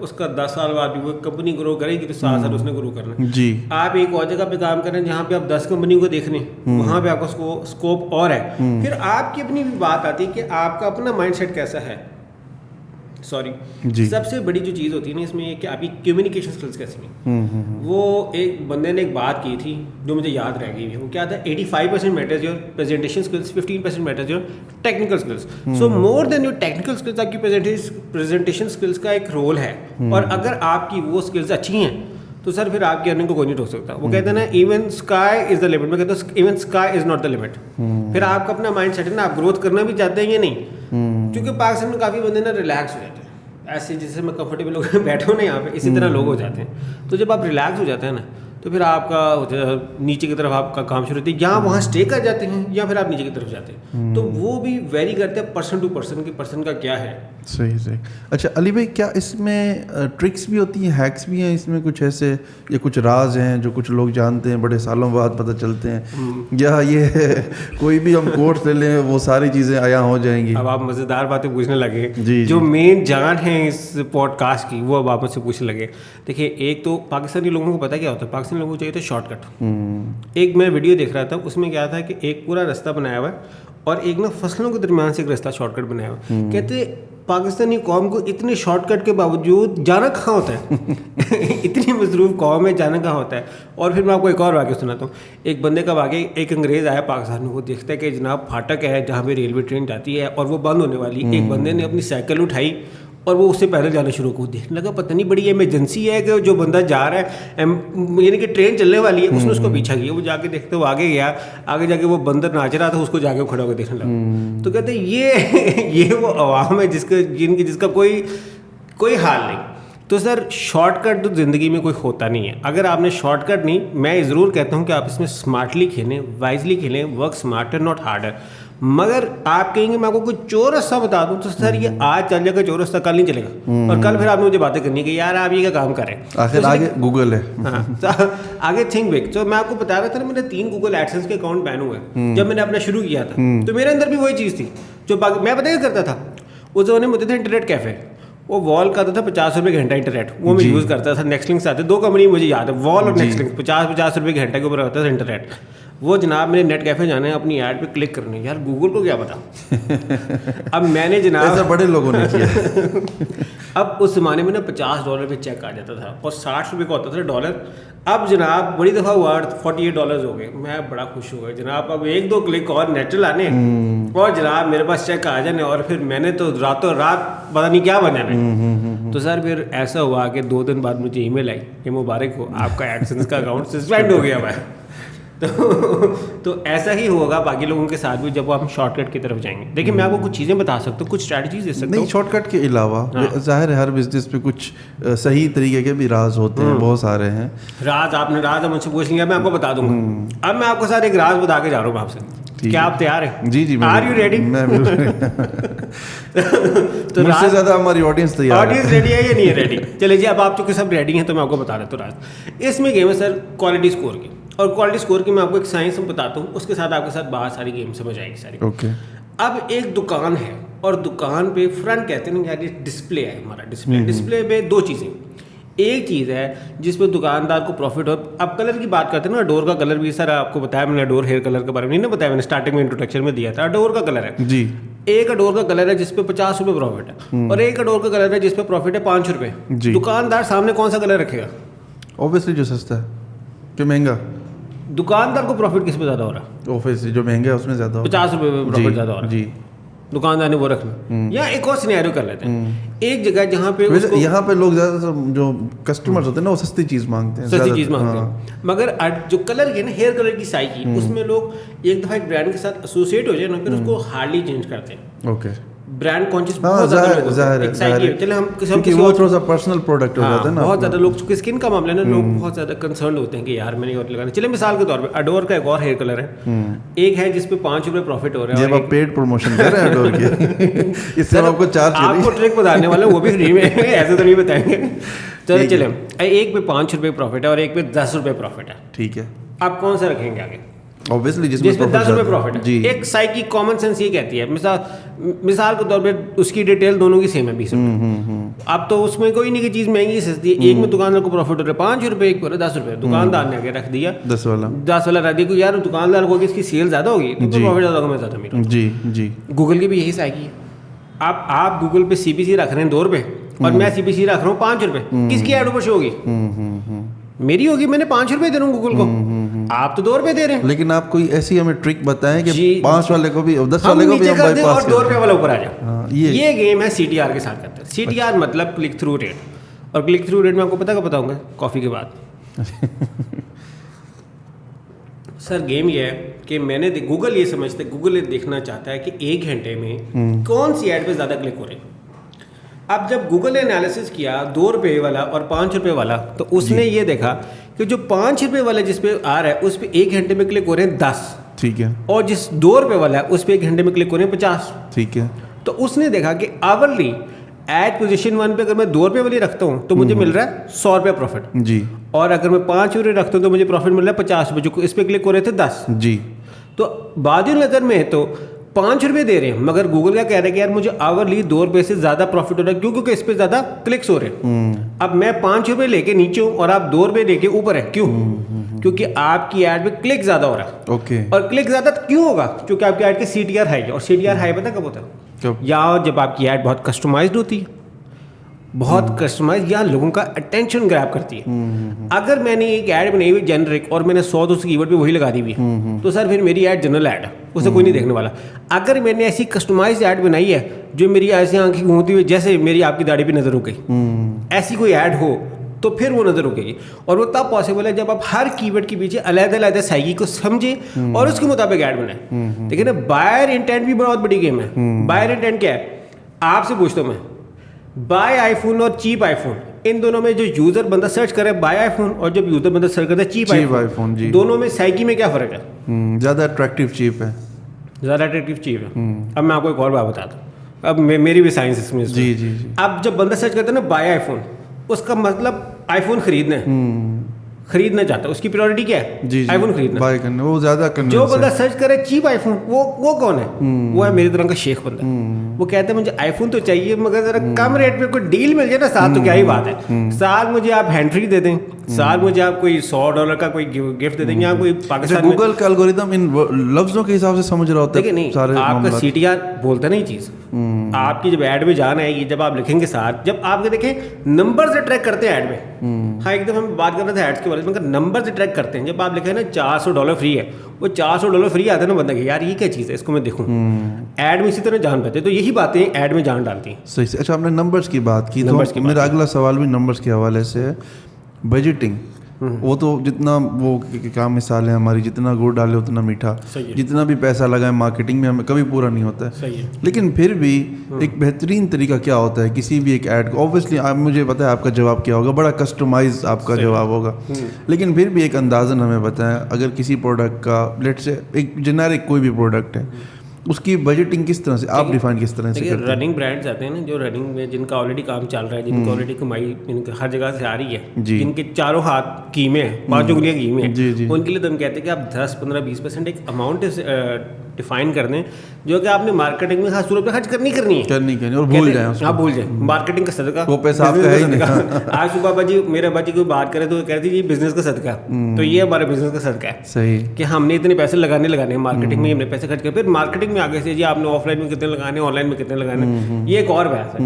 اس کا 10 سال بعد بھی وہ کمپنی گرو کرے گی تو 7 سال اس نے گرو کرنا ہے.
جی
آپ ایک اور جگہ پہ کام کر رہے ہیں جہاں پہ آپ 10 کمپنی کو دیکھ رہے ہیں, وہاں پہ آپ کا اسکوپ اور ہے. پھر آپ کی اپنی بھی بات آتی ہے کہ آپ کا اپنا مائنڈ سیٹ کیسا ہے. سب سے بڑی جو چیز ہوتی ہے نا اس میں یہ کہ آپ کی کمیونیکیشن اسکلس کیسی ہیں. وہ ایک بندے نے ایک بات کی تھی جو مجھے یاد رہ گئی ہے, وہ کیا تھا, 85% matters your presentation skills, 15% matters your technical skills. So more than your technical skills آپ کی پریزنٹیشن اسکلس کا ایک رول ہے. اور اگر آپ کی وہ اسکلس اچھی ہیں تو سر پھر آپ کی ارننگ کو کوئی نہیں روک سکتا. وہ کہتے ہیں نا even sky is the limit, میں کہتا ہوں even sky is not the limit. پھر آپ کا اپنا مائنڈ سیٹ ہے نا, آپ گروتھ کرنا بھی چاہتے ہیں یا نہیں. کیونکہ پاکستان میں کافی بندے نا ریلیکس ہو جاتے ہیں, ایسے جیسے میں کمفرٹیبل ہو بیٹھے ہوں نا یہاں پہ, اسی طرح لوگ ہو جاتے ہیں. تو جب آپ ریلیکس ہو جاتے ہیں نا تو پھر آپ کا نیچے کی طرف آپ کا کام شروع ہوتا ہے, یا وہاں اسٹے کر جاتے ہیں یا پھر آپ نیچے کی طرف جاتے ہیں. تو وہ بھی ویری کرتے ہیں پرسن ٹو پرسن کہ پرسن کا کیا ہے.
صحیح. اچھا علی بھائی, کیا اس میں ٹرکس بھی ہوتی ہیں, ہیکس بھی ہیں اس میں کچھ ایسے, یا کچھ راز ہیں جو کچھ لوگ جانتے ہیں بڑے سالوں بعد پتہ چلتے ہیں, یا یہ کوئی بھی ہم کورس لے لیں وہ ساری چیزیں عیاں ہو جائیں گی؟
اب آپ مزیدار باتیں پوچھنے لگے.
جی
جو مین جان ہیں اس پوڈ کاسٹ کی وہ اب آپ مجھ سے پوچھنے لگے. دیکھیے ایک تو پاکستانی لوگوں کو پتہ کیا ہوتا ہے, پاکستانی لوگوں کو چاہیے تھا شارٹ کٹ. ایک میں ویڈیو دیکھ رہا تھا, اس میں کیا تھا کہ ایک پورا راستہ بنایا ہوا ہے اور ایک نا فصلوں کے درمیان سے ایک راستہ شارٹ کٹ بنایا ہوا ہے. کہتے پاکستانی قوم کو اتنے شارٹ کٹ کے باوجود جانا کہاں ہوتا ہے اتنی مصروف قوم ہے, جانا کہاں ہوتا ہے. اور پھر میں آپ کو ایک اور واقعہ سناتا ہوں. ایک بندے کا واقعہ, ایک انگریز آیا پاکستان میں, وہ دیکھتا ہے کہ جناب پھاٹک ہے جہاں پہ ریلوے ٹرین جاتی ہے اور وہ بند ہونے والی. ایک بندے نے اپنی سائیکل اٹھائی اور وہ اس سے پیدل جانا شروع کو, دیکھنے لگا پتہ نہیں بڑی ایمرجنسی ہے کہ جو بندہ جا رہا ہے یعنی کہ ٹرین چلنے والی ہے, اس نے اس کو پیچھا کیا. وہ جا کے دیکھتے وہ آگے گیا, آگے جا کے وہ بندر ناچ رہا تھا, اس کو جا کے کھڑا ہو کے دیکھنے لگا. تو کہتے ہیں یہ وہ عوام ہے جس کا کوئی حال نہیں. تو سر شارٹ کٹ تو زندگی میں کوئی ہوتا نہیں ہے. اگر آپ نے شارٹ کٹ نہیں, میں ضرور کہتا ہوں کہ آپ اس میں اسمارٹلی کھیلیں, وائزلی کھیلیں, ورک اسمارٹر ناٹ ہارڈر. مگر آپ کہیں گے میں آپ کو کوئی چور راستہ بتا دوں تو سر یہ آج چل جائے گا, چور راستہ کل نہیں چلے گا. اور کل پھر آپ نے مجھے باتیں کرنی کہ یار آپ یہ کیا کام کریں,
آخر آگے گوگل ہے.
ہاں آگے تھنک بگ. تو میں آپ کو بتا رہا تھا نا, میرے 3 گوگل ایڈسنس کے اکاؤنٹ بین ہوئے جب میں نے اپنا شروع کیا تھا. تو میرے اندر بھی وہی چیز تھی جو میں پتہ کیا کرتا تھا. اس زمانے میں ہوتے تھے انٹرنیٹ کیفے, وہ وال کا آتا تھا 50 روپے گھنٹہ انٹرنیٹ, وہ میں یوز کرتا تھا. نیکسٹ لنک سے آتے 2 کمپنی مجھے یاد ہے, وال اور نیکسٹ لنک, 50 روپے گھنٹہ کے اوپر ہوتا تھا انٹرنیٹ. وہ جناب میرے نیٹ کیفے جانے ہیں اپنی ایڈ پہ کلک کرنے, یار گوگل کو کیا پتا. اب میں نے جناب
ایسا بڑے لوگوں نے کیا.
اب اس زمانے میں نا $50 پہ چیک آ جاتا تھا اور 60 روپے کا ہوتا تھا ڈالر. اب جناب بڑی دفعہ ہوا $48 ہو گئے. میں بڑا خوش ہو گیا جناب, اب 1-2 کلک اور نیٹ چلانے اور جناب میرے پاس چیک آ جانے. اور پھر میں نے تو راتوں رات پتہ نہیں کیا بنانا. تو سر پھر ایسا ہوا کہ 2 دن بعد مجھے ای میل آئی کہ مبارک ہو, آپ کا ایڈسنس کا اکاؤنٹ سسپینڈ ہو گیا ہوا ہے. تو ایسا ہی ہوگا باقی لوگوں کے ساتھ بھی جب ہم شارٹ کٹ کی طرف جائیں گے. دیکھیں میں آپ کو کچھ چیزیں بتا سکتا ہوں, کچھ اسٹریٹجیز دے سکتا ہوں.
نہیں, شارٹ کٹ کے علاوہ ظاہر ہے ہر بزنس پہ کچھ صحیح طریقے کے بھی راز ہوتے ہیں, بہت سارے ہیں راز.
آپ نے راز مجھ سے پوچھ لیا, میں آپ کو بتا دوں گا. اب میں آپ کو ساتھ ایک راز بتا کے جا رہا ہوں آپ سے. کیا آپ تیار ہیں؟
جی
آر یو ریڈی؟
تو مجھ سے زیادہ ہماری آڈینس تیار ہے.
آڈینس ریڈی ہے یا نہیں ہے ریڈی؟ چلے جی اب آپ چونکہ سب ریڈی ہیں تو میں آپ کو بتا دیتا ہوں راز. اس میں گیم ہے سر کوالٹی اسکور کی, اور کوالٹی اسکور کی میں آپ کو ایک سائنس بتاتا ہوں, اس کے ساتھ آپ کے ساتھ بہت ساری گیم سمجھ آئے گی ساری.
اوکے.
اب ایک دکان ہے اور دکان پہ فرنٹ کہتے ہیں نا یار یہ ڈسپلے ہے ہمارا. ڈسپلے پہ 2 چیزیں, ایک چیز ہے جس پہ دکاندار کو پروفٹ ہو. اب کلر کی بات کرتے ہیں نا, اڈور کا کلر بھی سر آپ کو بتایا میں نے, اڈور ہیئر کلر کے بارے میں نہیں نا بتایا میں نے, اسٹارٹنگ میں انٹروڈکشن میں دیا تھا. اڈور کا کلر ہے
جی,
ایک اڈور کا کلر ہے جس پہ 50 روپے پروفٹ ہے, اور ایک اڈور کا کلر ہے جس پہ پروفٹ ہے 5 روپے. دکاندار سامنے کون سا کلر رکھے گا؟
اوبیسلی جو سستا ہے, جو مہنگا.
دکاندار کو پروفٹ کس پہ زیادہ ہو رہا ہے؟
اوبیسلی جو مہنگا ہے اس میں زیادہ ہو,
50 روپے پہ پروفٹ زیادہ ہو رہا ہے.
جی,
دکاندار نے وہ رکھنا. یا ایک اور سینیریو کر لیتے ہیں, ایک جگہ جہاں پہ
یہاں پہ لوگ زیادہ تر جو کسٹمرز ہوتے ہیں نا وہ سستی چیز مانگتے ہیں,
سستی چیز مانگتے ہیں. مگر جو کلر ہے نا ہیئر کلر کی سائی کی, اس میں لوگ ایک دفعہ ایک برانڈ کے ساتھ ایسوسیٹ ہو جائے نا پھر اس کو ہارڈلی چینج کرتے ہیں.
اوکے.
برانڈ کانشیس بہت زیادہ لوگ چلے ہم کسی
وہ تھوڑا سا پرسنل پروڈکٹ ہو جاتا ہے نا.
بہت زیادہ لوگ چونکہ اسکن کا معاملہ ہے نا, لوگ بہت زیادہ کنسرنڈ ہوتے ہیں کہ یار میں نے اور لگانا. چلے مثال کے طور پہ اڈور کا ایک اور ہیئر کلر ہے, ایک ہے جس پہ 5 روپے پروفٹ ہو رہا ہے.
جب آپ پیڈ پروموشن کر رہے ہیں اڈور کی, اس سے آپ کو چارج
آپ کو ٹرک بتانے والا وہ بھی فری میں, ایسے تو نہیں بتائیں گے. چلے ایک پہ 5 روپے پروفٹ ہے اور ایک پہ 10 روپے پروفٹ ہے.
ٹھیک ہے.
آپ کون سا رکھیں گے آگے؟
obviously
جس میں 10 روپے پروفٹ ہے. ایک سائیکی کامن سینس یہ کہتی ہے, مثال کے طور پہ اس کی ڈیٹیل دونوں کی سیم ہے 20 روپے. اب تو اس میں کوئی نہیں کہ چیز مہنگی سستی ہے, ایک میں دکاندار کو پروفٹ ہو رہا ہے 5 روپے, ایک کو 10 روپے. دکاندار نے آگے رکھ دیا 10 والا رکھ دیا, یار دکاندار کو اس کی سیل زیادہ ہوگی تو پروفٹ زیادہ ہوگا, میں زیادہ میرا.
جی
گوگل کی بھی یہی سائیکی ہے. آپ گوگل پہ CPC رکھ رہے ہیں 2 روپے اور میں CPC رکھ رہا ہوں 5 روپے, کس کی ایڈ اوپر شو ہوگی؟ میری ہوگی, میں نے 5 روپے دے رہا ہوں گوگل کو, آپ تو 2 روپے دے رہے ہیں.
لیکن آپ کوئی ایسی ہمیں ٹرک بتائیں کہ 5 والے کو بھی 10 والے کو بھی ہم
بائی پاس اور 2 روپے والا اوپر آ جائے. یہ گیم ہے CTR کے ساتھ کرتے ہیں. CTR مطلب کلک تھرو ریٹ, اور کلک تھرو ریٹ میں آپ کو پتا بتاؤں گا کافی کے بعد. سر گیم یہ ہے کہ میں نے گوگل یہ سمجھتے, گوگل یہ دیکھنا چاہتا ہے کہ 1 گھنٹے میں کون سی ایڈ پہ زیادہ کلک ہو رہے ہیں. اب جب گوگل نے انالیسس کیا 2 روپے والا اور 5 روپے والا, تو اس نے یہ دیکھا کہ جو 5 روپے والا جس پہ آ رہا ہے اس پہ 1 گھنٹے میں کلک ہو رہے ہیں 10,
ٹھیک ہے, اور
جس 2 روپے والا ہے اس پہ 1 گھنٹے میں کلک ہو رہے ہیں 50,
ٹھیک ہے.
تو اس نے دیکھا کہ آورلی ایڈ پوزیشن 1 پہ اگر میں 2 روپے والی رکھتا ہوں تو مجھے مل رہا ہے 100 روپے پروفٹ
جی, اور
اگر میں 5 روپے رکھتا ہوں تو مجھے پروفٹ مل رہا ہے 50 روپے, جو اس پہ کلک ہو رہے تھے 10
جی.
تو بعد نظر میں تو 5 روپے دے رہے ہیں, مگر گوگل کا کہہ رہا ہے کہ یار مجھے آورلی 2 روپے سے زیادہ پروفٹ ہو رہا ہے, کیونکہ اس پہ زیادہ کلکس ہو رہے ہیں. اب میں 5 روپے لے کے نیچے ہوں اور آپ 2 روپے لے کے اوپر ہیں, کیوں؟ کیونکہ آپ کی ایڈ پہ کلک زیادہ ہو رہا ہے.
اوکے,
اور کلک زیادہ کیوں ہوگا؟ کیونکہ آپ کی ایڈ کے CTR ہائی ہے, اور CTR ہائی پتہ کب ہوتا ہے؟ یا جب آپ کی ایڈ بہت کسٹمائزڈ ہوتی ہے, بہت کسٹمائز, یا لوگوں کا اٹینشن گریب کرتی ہے. اگر میں نے ایک ایڈ بنائی ہوئی جنرک اور میں نے 100 کی ورڈ پہ وہی لگا دی ہوئی تو سر پھر میری ایڈ جنرل ایڈ ہے, اسے کوئی نہیں دیکھنے والا. اگر میں نے ایسی کسٹمائز ایڈ بنائی ہے جو میری ایسی آنکھیں گھومتی ہوئی جیسے میری آپ کی داڑھی پہ نظر رک گئی, ایسی کوئی ایڈ ہو تو پھر وہ نظر رکے گی. اور وہ تب پاسبل ہے جب آپ ہر کی ورڈ کے پیچھے علیحدہ علیحدہ سائیکی کو سمجھیں اور اس کے مطابق ایڈ بنائیں. دیکھیں نا, بائر انٹینٹ بھی بہت بڑی گیم ہے. بائر انٹینٹ کیا ہے؟ آپ سے پوچھتا ہوں میں, بائی آئی فون اور چیپ آئی فون, ان دونوں میں جو یوزر بندہ سرچ کرے بائی آئی فون اور جب یوزر بندہ سرچ کرتا ہے چیپ آئی فون, دونوں میں سائیکی میں کیا فرق ہے؟
زیادہ اٹریکٹیو چیپ ہے,
زیادہ اٹریکٹیو چیپ ہے. اب میں آپ کو ایک اور بات بتاتا ہوں, اب میری بھی سائنس اس میں.
جی جی جی.
اب جب بندہ سرچ کرتا ہے نا بائی آئی فون, اس کا مطلب آئی فون خریدنا چاہتا ہے, اس کی پریورٹی کیا ہے؟ آئی فون خریدنا, بائی کرنا.
وہ زیادہ
جو بندہ سرچ کرے چیپ آئی فون, وہ کون ہے؟ وہ ہے میری طرح کا شیخ بندہ. وہ کہتے ہیں مجھے آئی فون تو چاہیے مگر ذرا کم ریٹ پہ کوئی ڈیل مل جائے نا ساتھ, تو کیا ہی بات ہے. ساتھ مجھے آپ ہینڈ فری دے دیں, ساتھ مجھے آپ کوئی $100 کا کوئی گفٹ دے دیں, یا کوئی پاکستان میں
گوگل کا الگوریتم ان لفظوں کے حساب سے سمجھ رہا ہوتا ہے.
نہیں, آپ کا CTR بولتا نہیں چیز. آپ کی جب ایڈ میں جانا ہے, جب آپ لکھیں گے ساتھ, جب آپ کے دیکھیں نمبر سے ٹریک کرتے ہیں ایڈ میں. ہاں, ایک دم ہم بات کر رہے تھے ایڈس کے بارے میں, نمبر سے ٹریک کرتے ہیں. جب آپ لکھیں نا $400 فری ہے, وہ $400 فری آتا ہے نا بندہ کہ یار یہ کیا چیز ہے, اس کو میں دیکھوں. ایڈ میں اسی طرح جان پاتے, تو یہی باتیں ایڈ میں جان ڈالتی ہیں.
صحیح سے. اچھا, آپ نے نمبرس کی بات کی, میرا اگلا سوال بھی نمبرس کے حوالے سے ہے. بجٹنگ, وہ تو جتنا وہ کیا مثال ہے ہماری, جتنا گڑ ڈالے اتنا میٹھا, جتنا بھی پیسہ لگائیں مارکیٹنگ میں ہمیں کبھی پورا نہیں ہوتا ہے. لیکن پھر بھی ایک بہترین طریقہ کیا ہوتا ہے کسی بھی ایک ایڈ کو؟ اوبویسلی مجھے پتا ہے آپ کا جواب کیا ہوگا, بڑا کسٹمائز آپ کا جواب ہوگا, لیکن پھر بھی ایک اندازاً ہمیں بتائیں, اگر کسی پروڈکٹ کا لیٹ سے ایک جنیرک کوئی بھی پروڈکٹ ہے, اس کی بجٹنگ کس طرح سے آپ ڈیفائن کس طرح سے کرتے ہیں؟
رننگ برانڈز آتے ہیں نا, جو رننگ میں جن کا آلریڈی کام چل رہا ہے, جن کو آلریڈی کمائی ہر جگہ سے آ رہی ہے, جن کے چاروں ہاتھ قیمے ہیں, 5 انگلیاں قیمے ہیں, ان کے لیے تو ہم کہتے ہیں کہ آپ 10-15-20% ایک اماؤنٹ ڈیفائن کر دیں جو کہ آپ نے مارکیٹنگ میں خاص طور پہ خرچ کرنی اور بھول جائیں. آپ بھول جائیں مارکیٹنگ کا صدقہ,
وہ پیسہ آپ کا ہے ہی نہیں.
آج صبح بابا جی میرے ابا جی کوئی بات کرے تو وہ کہتے جی بزنس کا صدقہ, تو یہ ہمارے بزنس کا صدقہ ہے.
صحیح,
کہ ہم نے اتنے پیسے لگانے ہیں مارکیٹنگ میں, ہم نے پیسے خرچ کر, پھر مارکیٹنگ میں آگے سے جی آپ نے آف لائن میں کتنے لگانے, آن لائن میں کتنے لگانے, یہ ایک اور بحث ہے.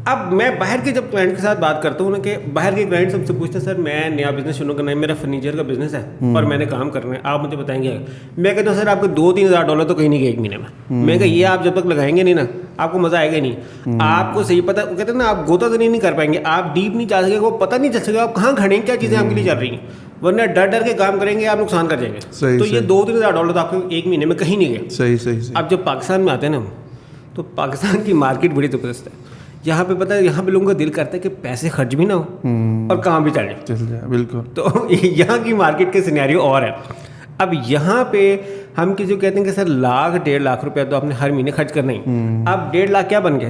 اب میں باہر کے جب کلائنٹ کے ساتھ بات کرتا ہوں نا, کہ باہر کے کلائنٹ سب سے پوچھتے ہیں سر میں نیا بزنس شروع کرنا ہے, میرا فرنیچر کا بزنس ہے اور میں نے کام کرنا ہے, آپ مجھے بتائیں گے. میں کہتا ہوں سر آپ کو $2-3 تو کہیں نہیں گئے ایک مہینے میں. میں کہ یہ آپ جب تک لگائیں گے نہیں نا آپ کو مزہ آئے گا نہیں. آپ کو صحیح پتہ, کہتے ہیں نا آپ گوتا تو نہیں کر پائیں گے, آپ ڈیپ نہیں جا سکے, وہ پتہ نہیں چل سکے آپ کہاں کھڑے ہیں, کیا چیزیں آپ کے لیے چل رہی ہیں, ورنہ ڈر کے کام کریں گے آپ نقصان کر جائیں گے. تو یہ $2-3 تو آپ کو ایک مہینے میں کہیں نہیں گئے.
صحیح. اب
جب پاکستان میں آتے ہیں نا, تو پاکستان کی مارکیٹ بڑی زبردست ہے. یہاں پہ پتہ ہے, یہاں پہ لوگوں کا دل کرتا ہے کہ پیسے خرچ بھی نہ ہو اور کام بھی چل جائے. بالکل. تو یہاں کی مارکیٹ کے سینیریو اور ہے. اب یہاں پہ ہم کسی کو کہتے ہیں کہ سر $1.5 لاکھ تو آپ نے ہر مہینے خرچ کرنا ہی. اب $1.5 لاکھ کیا بن گیا,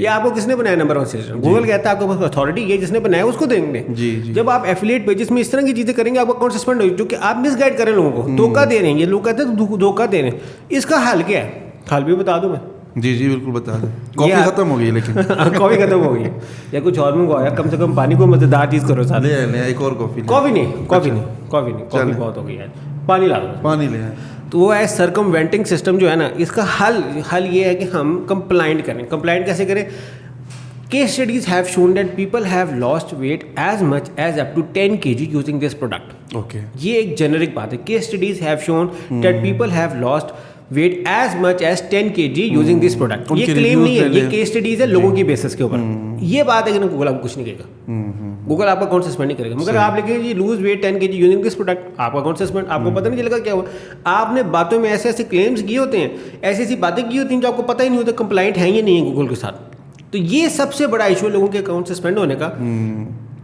یہ آپ کو کس نے بنایا نمبر 1 سیلس ٹرینر؟ گوگل کہتا ہے آپ کے پاس اتھارٹی ہے, جس نے بنایا اس کو دیں گے. جب آپ ایفیلیٹ پیجز میں اس طرح کی چیزیں کریں گے آپ کا اکاؤنٹ سسپینڈ ہوگی, جو کہ آپ مس گائڈ کریں لوگوں کو, دھوکہ دے رہے ہیں. یہ لوگ کہتے ہیں دھوکہ دے رہے ہیں. اس کا حل کیا ہے؟ حل بھی بتا دوں میں.
جی بالکل بتا دیں. کافی ختم ہو گئی, لیکن
کافی ختم ہو گئی ہے یا کچھ اور منگوایا, کم سے کم پانی کو مزیدار چیز کرو ساتھ.
ایک اور
کافی نہیں کافی بہت ہو گئی ہے, پانی لا دو,
پانی لے.
تو وہ ہے سرکموینٹنگ سسٹم جو ہے نا, اس کا حل یہ ہے کہ ہم کمپلائنٹ کریں. کمپلائنٹ کیسے کریں؟ Case studies have shown that people have lost weight as much as up to 10 kg using this product.
Okay.
یہ ایک جنرک بات ہے. Case studies have shown that people have lost weight as much as 10 kg using this product. یہ کلیم نہیں ہے, یہ case studies ہے لوگوں کی بیسس کے اوپر. یہ بات ہے کہ گوگل آپ کو کچھ نہیں کہے گا, گوگل آپ کا اکاؤنٹ سسپینڈ نہیں کرے گا. مگر آپ لکھیں جی lose weight 10 kg using this product, آپ کا اکاؤنٹ سسپینڈ. آپ کو پتہ نہیں چلے گا کیا ہوا. آپ نے باتوں میں ایسے ایسے کلیمز کیے ہوتے ہیں, ایسی ایسی باتیں کی ہوتی ہیں جو آپ کو پتہ ہی نہیں ہوتا کمپلائنٹ ہیں یا نہیں ہے گوگل کے ساتھ. تو یہ سب سے بڑا ایشو لوگوں کے اکاؤنٹ سسپینڈ ہونے کا.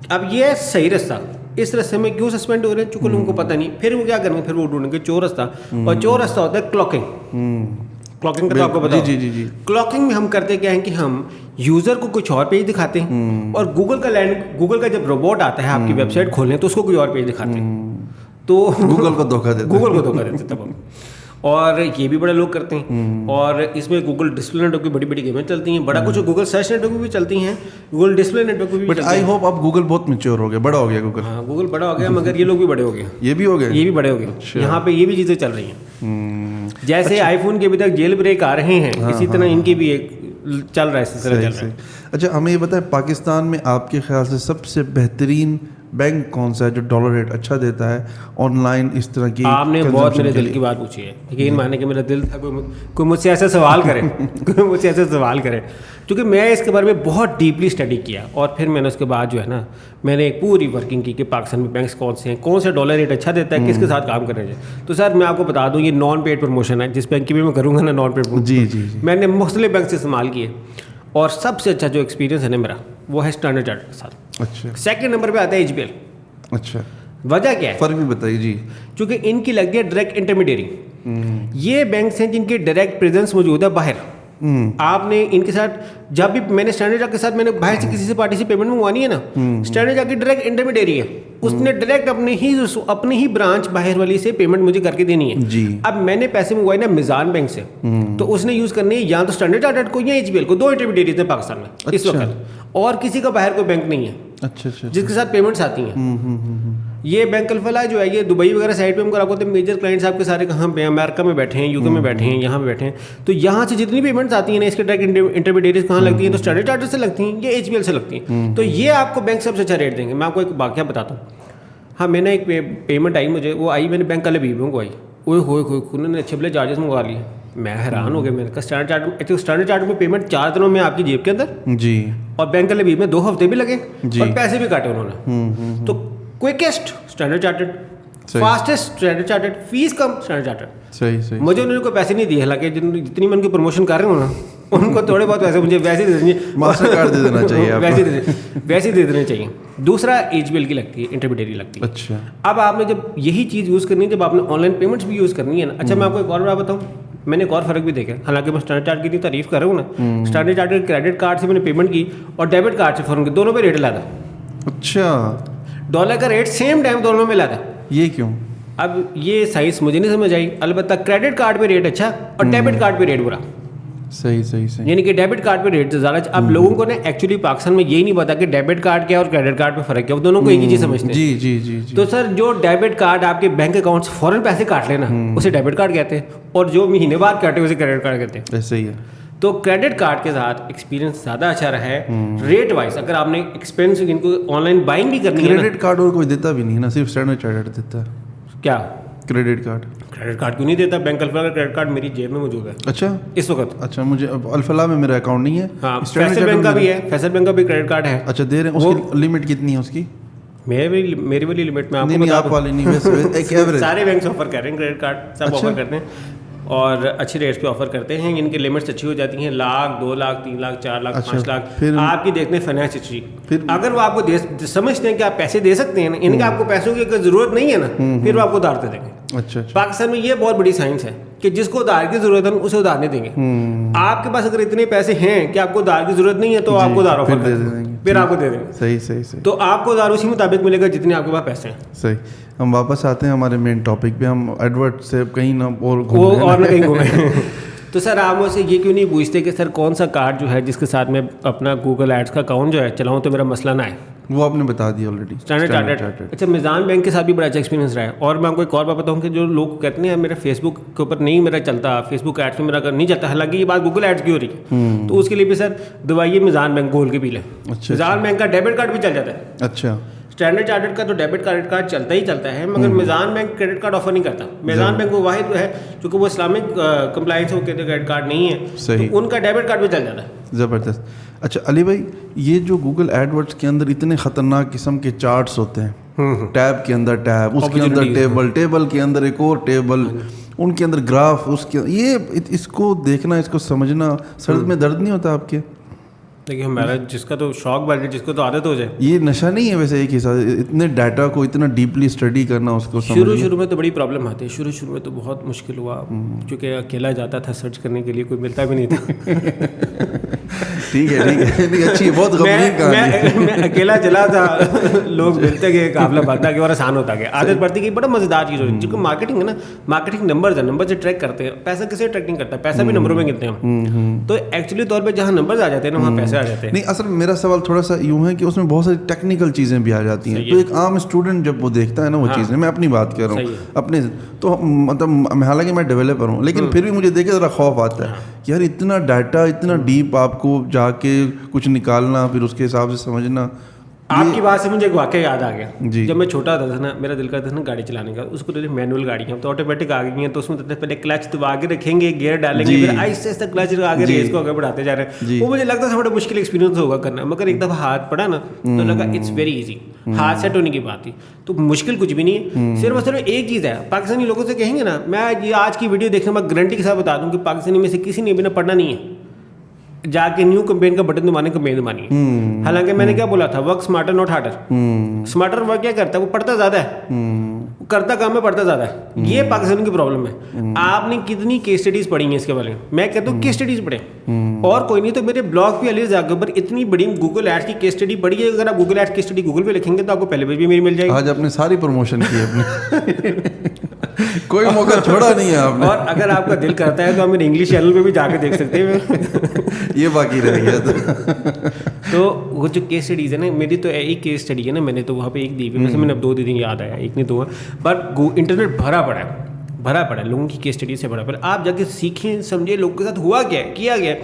اب یہ ہے صحیح رستہ, اس رستے میں کیوں سسپینڈ ہو رہے ہیں؟ چونکہ لوگوں کو پتہ نہیں. پھر وہ کیا کریں گے؟ پھر وہ ڈھونڈیں گے چور رستہ, اور چور رستہ ہوتا ہے کلاکنگ. کلاکنگ کا تو آپ کو پتا.
جی.
کلاکنگ میں ہم کرتے کیا ہیں کہ ہم یوزر کو کچھ اور پیج دکھاتے ہیں, اور گوگل کا جب روبوٹ آتا ہے آپ کی ویب سائٹ کھولنے تو اس کو کوئی اور پیج دکھاتے ہیں. تو
گوگل کو دھوکہ دیتے
تب ہم. اور یہ بھی بڑے لوگ کرتے ہیں. اور اس میں گوگل ڈسپلے نیٹ ورک کی بڑی بڑی گیمیں چلتی ہیں, بڑا کچھ گوگل سرچ نیٹ ورک بھی چلتی ہیں, گوگل ڈسپلے نیٹ ورک بھی.
بٹ آئی ہوپ اب گوگل بہت میچور ہو گیا, بڑا ہو گیا گوگل.
ہاں گوگل بڑا ہو گیا, مگر یہ لوگ بھی بڑے ہو گئے.
یہ بھی بڑے ہو گئے.
یہاں پہ یہ بھی چیزیں چل رہی ہیں. جیسے آئی فون کے ابھی تک جیل بریک آ رہے ہیں, اسی طرح ان کی بھی ایک چل رہا ہے, سلسلہ چل رہا ہے.
اچھا ہمیں یہ بتائیں, پاکستان میں آپ کے خیال سے سب سے بہترین بینک کون سا ہے جو ڈالر ریٹ اچھا دیتا ہے آن لائن اس طرح کی؟
آپ نے بہت میرے دل کی بات پوچھی ہے, یقین مانے کہ میرا دل تھا کوئی مجھ سے ایسے سوال کرے, کیونکہ میں اس کے بارے میں بہت ڈیپلی اسٹڈی کیا, اور پھر میں نے اس کے بعد جو ہے نا میں نے ایک پوری ورکنگ کی کہ پاکستان میں بینکس کون سے ہیں, کون سے ڈالر ریٹ اچھا دیتا ہے, کس کے ساتھ کام کرنا چاہیے. تو سر میں آپ کو بتا دوں, یہ نان پیڈ پروموشن ہے. جس بینک کی بھی میں کروں گا نا نان پیڈ پروموشن,
جی
میں نے مختلف بینک سے استعمال کیے, اور سب سے اچھا جو ایکسپیرینس ہے نا میرا وہ ہے اسٹینڈرڈ چارٹرڈ کے ساتھ.
اچھا.
سیکنڈ نمبر پہ آتا ہے HBL.
اچھا,
وجہ کیا ہے؟
فرق بھی بتائیے. جی
چونکہ ان کی لگتی ہے ڈائریکٹ انٹرمیڈیری. یہ بینکس ہیں جن کی ڈائریکٹ پریزنس موجود ہے باہر. آپ نے ان کے ساتھ جب بھی میں نے اسٹینڈرڈ چارٹرڈ کے ساتھ میں نے باہر سے کسی سے پارٹی سے پیمنٹ منگوانی ہے نا, اسٹینڈرڈ چارٹرڈ کی ڈائریکٹ انٹرمیڈیری ہے, اس نے ڈائریکٹ اپنے ہی برانچ باہر والی سے پیمنٹ مجھے کر کے دینی ہے.
جی. اب
میں نے پیسے منگوائے نا میزان بینک سے, تو اس نے یوز کرنے یا تو اسٹینڈرڈ چارٹرڈ کو یا HBL کو, 2 انٹرمیڈیریز ہیں پاکستان میں اس وقت, اور کسی کا باہر کوئی بینک نہیں ہے جس کے ساتھ پیمنٹس آتی ہیں. یہ بینک الفلاح جو ہے یہ دبئی وغیرہ سائٹ پہ ہم کرا ہوتے ہیں. میجر کلائنٹس آپ کے سارے کہاں پہ ہیں؟ امریکہ میں بیٹھے ہیں, UK میں بیٹھے ہیں, یہاں پہ بیٹھے ہیں. تو یہاں سے جتنی پیمنٹس آتی ہیں نا اس کے ڈائریکٹ انٹرمیڈیریز کہاں لگتی ہیں؟ تو اسٹینڈرڈ چارٹرڈ سے لگتی ہیں یا HBL سے لگتی ہیں. تو یہ آپ کو بینک سب سے اچھا ریٹ دیں گے. میں آپ کو ایک واقعہ بتاتا ہوں. ہاں میں نے ایک پیمنٹ آئی مجھے, وہ آئی میں نے بینک والے بھی منگوائی, انہوں نے اچھے بلے چارجز منگوا لیے. میں حیران ہو گیا. میں نے کہا اسٹینڈرڈ چارٹر میں پیمنٹ 4 دنوں میں آپ کی جیب کے اندر,
جی, اور
بینک والے بھی میں 2 ہفتے بھی لگے, اور پیسے بھی کاٹے انہوں نے. تو quickest Standard Chartered, fastest Standard Chartered, fees کم اسٹینڈرڈ چارٹرڈ.
صحیح.
مجھے انہوں نے کوئی پیسے نہیں دیے, حالانکہ جتنی میں ان کی پروموشن کر رہا ہوں نا ان کو تھوڑے بہت پیسے مجھے ویسے دے دیں,
ماسٹر کارڈ دے دینا چاہیے,
ویسے دے دینے چاہیے. دوسرا HBL کی لگتی ہے, انٹرمیڈیری لگتی ہے.
اچھا.
اب آپ نے جب یہی چیز یوز کرنی ہے, جب آپ نے آن لائن پیمنٹس بھی یوز کرنی ہے نا. اچھا میں آپ کو ایک اور بات بتاؤں, میں نے ایک اور فرق بھی دیکھا, حالانکہ میں اسٹینڈرڈ چارٹرڈ کی اتنی تعریف کر رہا ہوں نا, اسٹینڈرڈ چارٹرڈ کریڈٹ کارڈ سے میں نے پیمنٹ کی اور ڈیبٹ کارڈ سے فوراً کی, دونوں پہ ریٹ لا تھا.
اچھا.
ڈالر کا ریٹ سیم ٹائم دونوں میں لا تھا.
یہ کیوں؟
اب یہ سائنس مجھے نہیں سمجھ آئی. البتہ کریڈٹ کارڈ پہ ریٹ اچھا اور ڈیبٹ کارڈ پہ ریٹ برا.
صحیح.
یعنی کہ ڈیبٹ کارڈ پہ ریٹ زیادہ. اب لوگوں کو نا ایکچولی پاکستان میں یہی نہیں پتا کہ ڈیبٹ کارڈ کیا اور کریڈٹ کارڈ پہ فرق کیا, وہ دونوں کو ایک ہی چیز سمجھتے ہیں.
جی.
تو سر جو ڈیبٹ کارڈ آپ کے بینک اکاؤنٹ سے فوراً پیسے کاٹ لینا اسے ڈیبٹ کارڈ کہتے ہیں, اور جو مہینے بعد کاٹے اسے کریڈٹ کارڈ کہتے ہیں.
ایسے ہی ہے.
تو کریڈٹ کارڈ کے ساتھ ایکسپیرینس زیادہ اچھا رہا ہے ریٹ وائز. اگر آپ نے ایکسپینس ان کو آن لائن بائنگ بھی کرنی ہے,
کریڈٹ کارڈ اور کوئی دیتا بھی نہیں نا, صرف اسٹینڈرڈ چارٹرڈ دیتا ہے.
کیا
کریڈٹ کارڈ
کیوں نہیں دیتا؟ بینک الفلاح کا کریڈٹ کارڈ میری جیب میں موجود ہے.
اچھا
اس وقت.
اچھا, مجھے الفلاح میں میرا اکاؤنٹ نہیں ہے.
ہاں, فیصل بینک کا بھی ہے, فیصل بینک کا بھی کریڈٹ کارڈ ہے.
اچھا دے رہے ہیں. اس کی لمٹ کتنی ہے اس کی؟
میری والی لمٹ میں آپ کو بتا دوں, سارے بینکس آفر کر رہے ہیں کریڈٹ کارڈ, سب آفر کرتے ہیں اور اچھے ریٹس پہ آفر کرتے ہیں. ان کی لمٹس اچھی ہو جاتی ہیں, 1 لاکھ 2 لاکھ 3 لاکھ 4 لاکھ 5 لاکھ. آپ کی دیکھتے ہیں فائنانس ہسٹری, اگر وہ آپ کو سمجھتے ہیں کہ آپ پیسے دے سکتے ہیں, ان کا آپ کو پیسوں کی ضرورت نہیں ہے نا, پھر وہ آپ کو ادھار دے دیں گے.
اچھا.
پاکستان میں یہ بہت بڑی سائنس ہے کہ جس کو ادھار کی ضرورت ہے اسے ادھار نہیں دیں گے. آپ کے پاس اگر اتنے پیسے ہیں کہ آپ کو ادھار کی ضرورت نہیں ہے تو آپ کو ادھار آفر کر دیں گے, پھر آپ کو دے دیں گے.
صحیح.
تو آپ کو ادھار اسی مطابق ملے گا جتنے آپ کے پاس پیسے ہیں.
صحیح. ہم واپس آتے ہیں ہمارے مین ٹاپک پہ. ہم ایڈورٹ سے کہیں نہ اور
کہیں گھومیں. تو سر آپ مجھ سے یہ کیوں نہیں پوچھتے کہ سر کون سا کارڈ جو ہے جس کے ساتھ میں اپنا گوگل ایڈس کا اکاؤنٹ جو ہے چلاؤں تو میرا مسئلہ نہ ہے؟
وہ آپ نے بتا دیا آلریڈی.
Standard chartered. اچھا, میزان بینک کے ساتھ بھی بڑا اچھا ایکسپیرینس رہا ہے. اور میں آپ کو ایک اور بات بتاؤں کہ جو لوگ کہتے ہیں میرا فیس بک کے اوپر نہیں میرا چلتا, فیس بک ایڈس میں میرا نہیں چلتا, حالانکہ یہ بات گوگل ایڈس کی ہو رہی ہے, تو اس کے لیے بھی سر دوائیے میزان بینک گول کے بھی لیں. میزان بینک کا ڈیبٹ کارڈ بھی چل جاتا ہے.
اچھا.
اسٹینڈرڈ چارٹرڈ کا تو ڈیبٹ کارڈ چلتا ہی چلتا ہے, مگر میزان بینک کریڈٹ کارڈ آفر نہیں کرتا. میزان بینک وہ واحد ہے چونکہ وہ اسلامک کمپلائنس ہو کے کریڈٹ کارڈ نہیں ہے, تو ان کا ڈیبٹ کارڈ بھی چل جاتا ہے.
زبردست. اچھا علی بھائی, یہ جو گوگل ایڈ ورڈس کے اندر اتنے خطرناک قسم کے چارٹس ہوتے ہیں, ٹیب کے اندر ٹیب, اس کے اندر ٹیبل کے اندر ایک اور ٹیبل, ان کے اندر گراف, اس کے اس کو دیکھنا, اس کو سمجھنا, سر میں درد نہیں ہوتا آپ کے؟
دیکھیے ہمارا جس کا تو شوق بن جائے, جس کو تو عادت ہو جائے. یہ
نشہ نہیں ہے ویسے ایک حساب سے اتنے ڈیٹا کو اتنا ڈیپلی اسٹڈی کرنا, اس کو
شروع میں تو بڑی پرابلم آتی ہے. شروع میں تو بہت مشکل ہوا, کیونکہ اکیلا جاتا تھا سرچ کرنے کے لیے, کوئی ملتا بھی نہیں تھا.
ٹھیک ہے, اچھی بہت غمگین کہانی.
میں اکیلا چلا تھا, لوگ ملتے گئے, قافلہ بنتا گیا اور آسان ہوتا گیا, عادت پڑتی گئی. بڑا مزیدار چیز ہوتی ہے کیونکہ مارکیٹنگ ہے نا, مارکیٹنگ نمبرز ہے, نمبر سے ٹریک کرتے ہیں. پیسہ کسے ٹریک نہیں کرتا, پیسہ بھی نمبروں میں گنتے ہیں. تو ایکچولی طور پہ جہاں نمبرز آ جاتے ہیں نا وہاں پیسے آ جاتے ہیں.
نہیں, اصل میرا سوال تھوڑا سا یوں ہے کہ اس میں بہت ساری ٹیکنیکل چیزیں بھی آ جاتی ہیں. تو ایک عام اسٹوڈنٹ جب وہ دیکھتا ہے نا وہ چیزیں, میں اپنی بات کر رہا ہوں اپنے, تو مطلب حالانکہ میں ڈیولپر ہوں, لیکن پھر بھی مجھے دیکھ کے ذرا خوف آتا ہے کہ یار اتنا ڈیٹا, اتنا ڈیپ آپ کو جا کے کچھ نکالنا, پھر اس کے حساب سے سمجھنا.
آپ کی بات سے مجھے ایک واقعہ یاد آ گیا. جب میں چھوٹا تھا نا, میرا دل کرتا تھا نا گاڑی چلانے کا. اس کو تو مینول گاڑیاں تو آٹومیٹک آ گئی ہیں, تو اس میں پہلے کلچ دبا کے رکھیں گے, گیئر ڈالیں گے, پھر آہستہ آہستہ کلچ آگے ریس کو آگے بڑھاتے جا رہے ہیں. وہ مجھے لگتا تھا بڑا مشکل ایکسپیرینس ہوگا کرنا, مگر ایک دفعہ ہاتھ پڑا نا تو لگا اٹس ویری ایزی. ہاتھ سیٹ ہونے کی بات تھی, تو مشکل کچھ بھی نہیں ہے. صرف اور صرف ایک چیز ہے, پاکستانی لوگوں سے کہیں گے نا, میں یہ آج کی ویڈیو دیکھنے میں گارنٹی کے ساتھ بتا دوں کہ پاکستانی میں سے کسی نے بھی نہ پڑھنا نہیں ہے جا کے نیو کمپین کا بٹن دبانے کمپین دبانی ہے. حالانکہ میں نے کیا بولا تھا, ورک سمارٹر ناٹ ہارڈر. سمارٹر ورک کیا کرتا ہے, وہ پڑھتا زیادہ ہے, کرتا کام میں پڑھتا زیادہ ہے. یہ پاکستان کی پرابلم ہے. آپ نے کتنی کیس اسٹڈیز پڑھی ہیں اس کے بارے میں؟ میں کہتا ہوں کیس اسٹڈیز پڑھیں, اور کوئی نہیں تو میرے بلاگ پہ علی رضا کے اوپر اتنی بڑی گوگل ایڈس کی کیس اسٹڈی پڑھی ہے. اگر آپ گوگل ایڈس کی اسٹڈی گوگل پہ لکھیں گے تو آپ کو پہلے پیج بھی میری مل جائے گی.
آج آپ نے ساری پروموشن کی اپنی, کوئی موقع چھوڑا نہیں ہے آپ نے.
اور اگر آپ کا دل کرتا ہے تو آپ میرے انگلش چینل پہ بھی جا کے دیکھ سکتے ہیں.
یہ باقی رہ گیا
تو وہ جو کیس اسٹڈیز ہے نا, میری تو ایک کیس اسٹڈی ہے نا, میں نے تو وہاں پہ ایک دی ہوئی, ویسے میں نے اب 2 دن یاد آیا, ایک نہیں 2 ہے, بٹ انٹرنیٹ بھرا پڑا ہے لوگوں کی کیس اسٹڈی سے بھرا پڑا. آپ جا کے سیکھیں, سمجھیں لوگوں کے ساتھ ہوا کیا ہے, کیا گیا.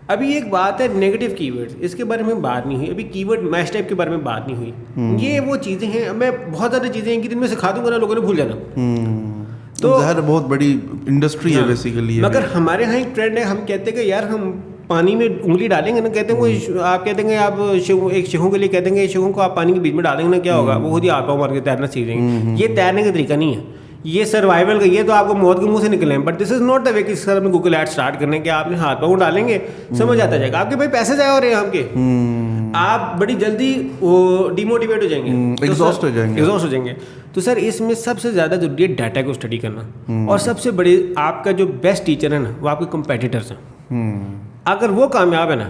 ابھی ایک بات ہے نیگیٹو کی ورڈ, اس کے بارے میں بات نہیں ہوئی ابھی. کی ورڈ میش ٹائپ کے بارے میں بات نہیں ہوئی. یہ وہ چیزیں ہیں, میں بہت زیادہ چیزیں ہیں کہ دن میں سکھا دوں گا نا, لوگوں نے بھول جانا.
تو ظاہر بہت بڑی انڈسٹری ہے بیسیکلی.
مگر ہمارے یہاں ایک ٹرینڈ ہے, ہم کہتے ہیں کہ یار ہم پانی میں انگلی ڈالیں گے نا, کہتے ہیں وہ آپ کہتے ہیں آپ ایک شہوں کے لیے کہتے ہیں کہ شہوں کو آپ پانی کے بیچ میں ڈالیں گے نا, کیا ہوگا, وہ خود ہی آپ کو مار کے تیرنا سیکھیں گے. یہ تیرنے کا طریقہ نہیں ہے, یہ سروائیول کا, یہ تو آپ کو موت کے منہ سے نکلیں. But this is not the وے کہ سر میں گوگل ایڈ اسٹارٹ کرنے کے آپ نے ہاتھ پاؤں ڈالیں گے, سمجھ آتا جائے گا. آپ کے بھائی پیسے ضائع ہو رہے ہیں آپ کے, آپ بڑی جلدی وہ ڈیموٹیویٹ ہو جائیں گے,
ایگزاسٹ
ہو جائیں گے. تو سر اس میں سب سے زیادہ ضروری ہے ڈیٹا کو اسٹڈی کرنا, اور سب سے بڑے آپ کا جو بیسٹ ٹیچر ہے نا وہ آپ کے کمپیٹیٹرس ہیں. اگر وہ کامیاب ہے نا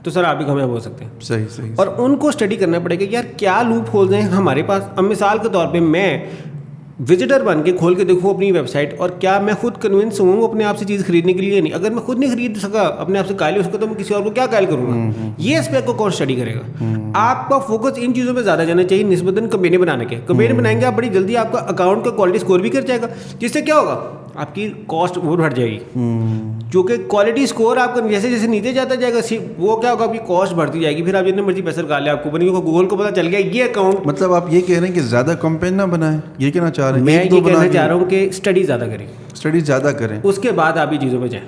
تو سر آپ بھی کامیاب ہو سکتے ہیں.
صحیح.
اور ان کو اسٹڈی کرنا پڑے گا یار کیا لوپ ہولز ہیں ہمارے پاس. اب مثال کے طور پہ میں وزٹر بن کے کھول کے دیکھوں اپنی ویب سائٹ, اور کیا میں خود کنونس ہوں اپنے آپ سے چیز خریدنے کے لیے نہیں. اگر میں خود نہیں خرید سکا, اپنے آپ سے قائل ہو سکا, تو میں کسی اور کو کیا قائل کروں گا. یہ اسپیکٹ کو کون اسٹڈی کرے گا. آپ کا فوکس ان چیزوں پہ زیادہ جانا چاہیے نسبتاً کمپینی بنانے کے. کمپینی بنائیں گے آپ بڑی جلدی آپ کا اکاؤنٹ کا کوالٹی اسکور بھی کر جائے گا, جس سے کیا ہوگا آپ کی کاسٹ وہ بڑھ جائے گی. کیونکہ کوالٹی اسکور آپ کا جیسے جیسے نیچے جاتا جائے گا, وہ کیا ہوگا آپ کی کاسٹ بڑھتی جائے گی. پھر آپ جتنے مرضی پیسہ لگا لیں, آپ کو بنی گوگل کو پتا چل گیا یہ اکاؤنٹ.
مطلب آپ یہ کہہ رہے ہیں کہ زیادہ کمپین نہ بنائیں, یہ کہنا چاہ رہے ہیں؟
میں یہ کہنا چاہ رہا ہوں کہ اسٹڈی زیادہ کریں,
اسٹڈی زیادہ کریں,
اس کے بعد آپ یہ چیزوں پہ جائیں.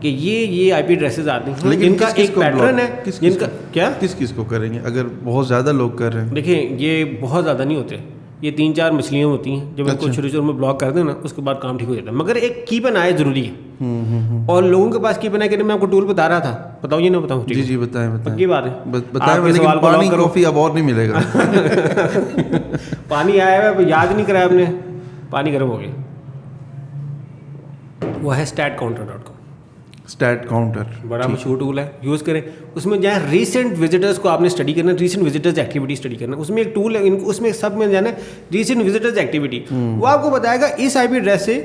کہ یہ آئی پی ایڈریسز آتے ہیں جن کا ایک پیٹرن ہے, جن کا کیا
کس کو کریں گے اگر بہت زیادہ لوگ کر رہے ہیں؟
دیکھیں یہ بہت زیادہ نہیں ہوتے, یہ 3-4 مچھلیاں ہوتی ہیں, جب ان کو شروع میں بلاک کر دیں نا اس کے بعد کام ٹھیک ہو جاتا ہے. مگر ایک کی پن آئے ضروری ہے, اور لوگوں کے پاس کی پن ہے کہ میں آپ کو ٹول بتا رہا تھا, بتاؤ یہ نہ بتاؤں؟
جی بتائیں
پکی بات ہے,
بتائیں, لیکن پانی کافی اب اور نہیں ملے گا.
پانی آیا ہوا یاد نہیں کرا آپ نے, پانی گرم ہو گیا. وہ ہے statcounter.com.
اسٹیٹ کاؤنٹر
بڑا مشہور ٹول ہے, یوز کریں. اس میں جہاں ریسنٹ وزٹرس کو آپ نے اسٹڈی کرنا ہے, ریسنٹ وزٹرز ایکٹیویٹی اسٹڈی کرنا ہے. اس میں ایک ٹول ہے, اس میں سب میں جانا ہے ریسنٹ وزٹرز ایکٹیویٹی. وہ آپ کو بتائے گا اس آئی پی ایڈریس سے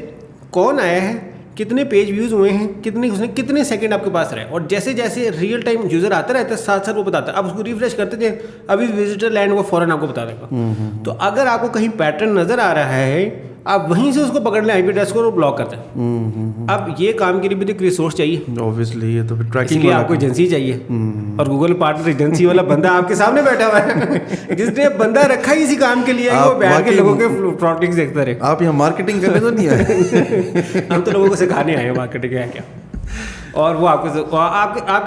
کون آیا ہے, کتنے پیج ویوز ہوئے ہیں, کتنے سیکنڈ آپ کے پاس رہے. اور جیسے جیسے ریئل ٹائم یوزر آتا رہتا ہے ساتھ ساتھ وہ بتاتا ہے. اب اس کو ریفریش کرتے تھے, ابھی وزٹر لینڈ وہ فوراً آپ کو بتا دے گا. تو اگر آپ کو کہیں پیٹرن نظر آ رہا ہے, آپ وہیں سے اس کو پکڑ لیں آئی پی ایڈریس کو اور بلاک کرتے ہیں. اب یہ کام کے لیے بھی تو ریسورس چاہیے,
اوبویسلی. یہ تو پھر ٹریکنگ
کے لیے آپ کو ایجنسی چاہیے, اور گوگل پارٹنر ایجنسی والا بندہ آپ کے سامنے بیٹھا ہوا ہے جس نے بندہ رکھا ہی اسی کام کے لیے ہے, وہ بیٹھ کے لوگوں کے پروڈکٹس دیکھتا رہے.
آپ یہاں مارکیٹنگ کرنے تو نہیں آئے؟
ہم تو لوگوں کو سکھانے آئے ہیں مارکیٹنگ ہے کیا. اور وہ آپ کے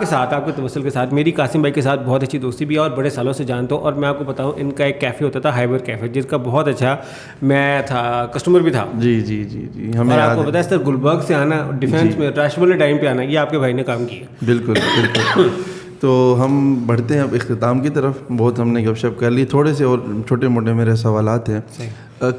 ساتھ, آپ کے توسل کے ساتھ, میری قاسم بھائی کے ساتھ بہت اچھی دوستی بھی ہے اور بڑے سالوں سے جانتا ہوں. اور میں آپ کو بتاؤں, ان کا ایک کیفے ہوتا تھا ہائبر کیفے, جس کا بہت اچھا میں تھا, کسٹمر بھی تھا.
جی ہمیں
اور آپ کو پتا ہے سر, گلبرگ سے آنا, ڈیفینس میں رش والے ٹائم پہ آنا, یہ آپ کے بھائی نے کام کیا.
بالکل. تو ہم بڑھتے ہیں اب اختتام کی طرف. بہت ہم نے گپ شپ کر لی, تھوڑے سے اور چھوٹے موٹے میرے سوالات ہیں.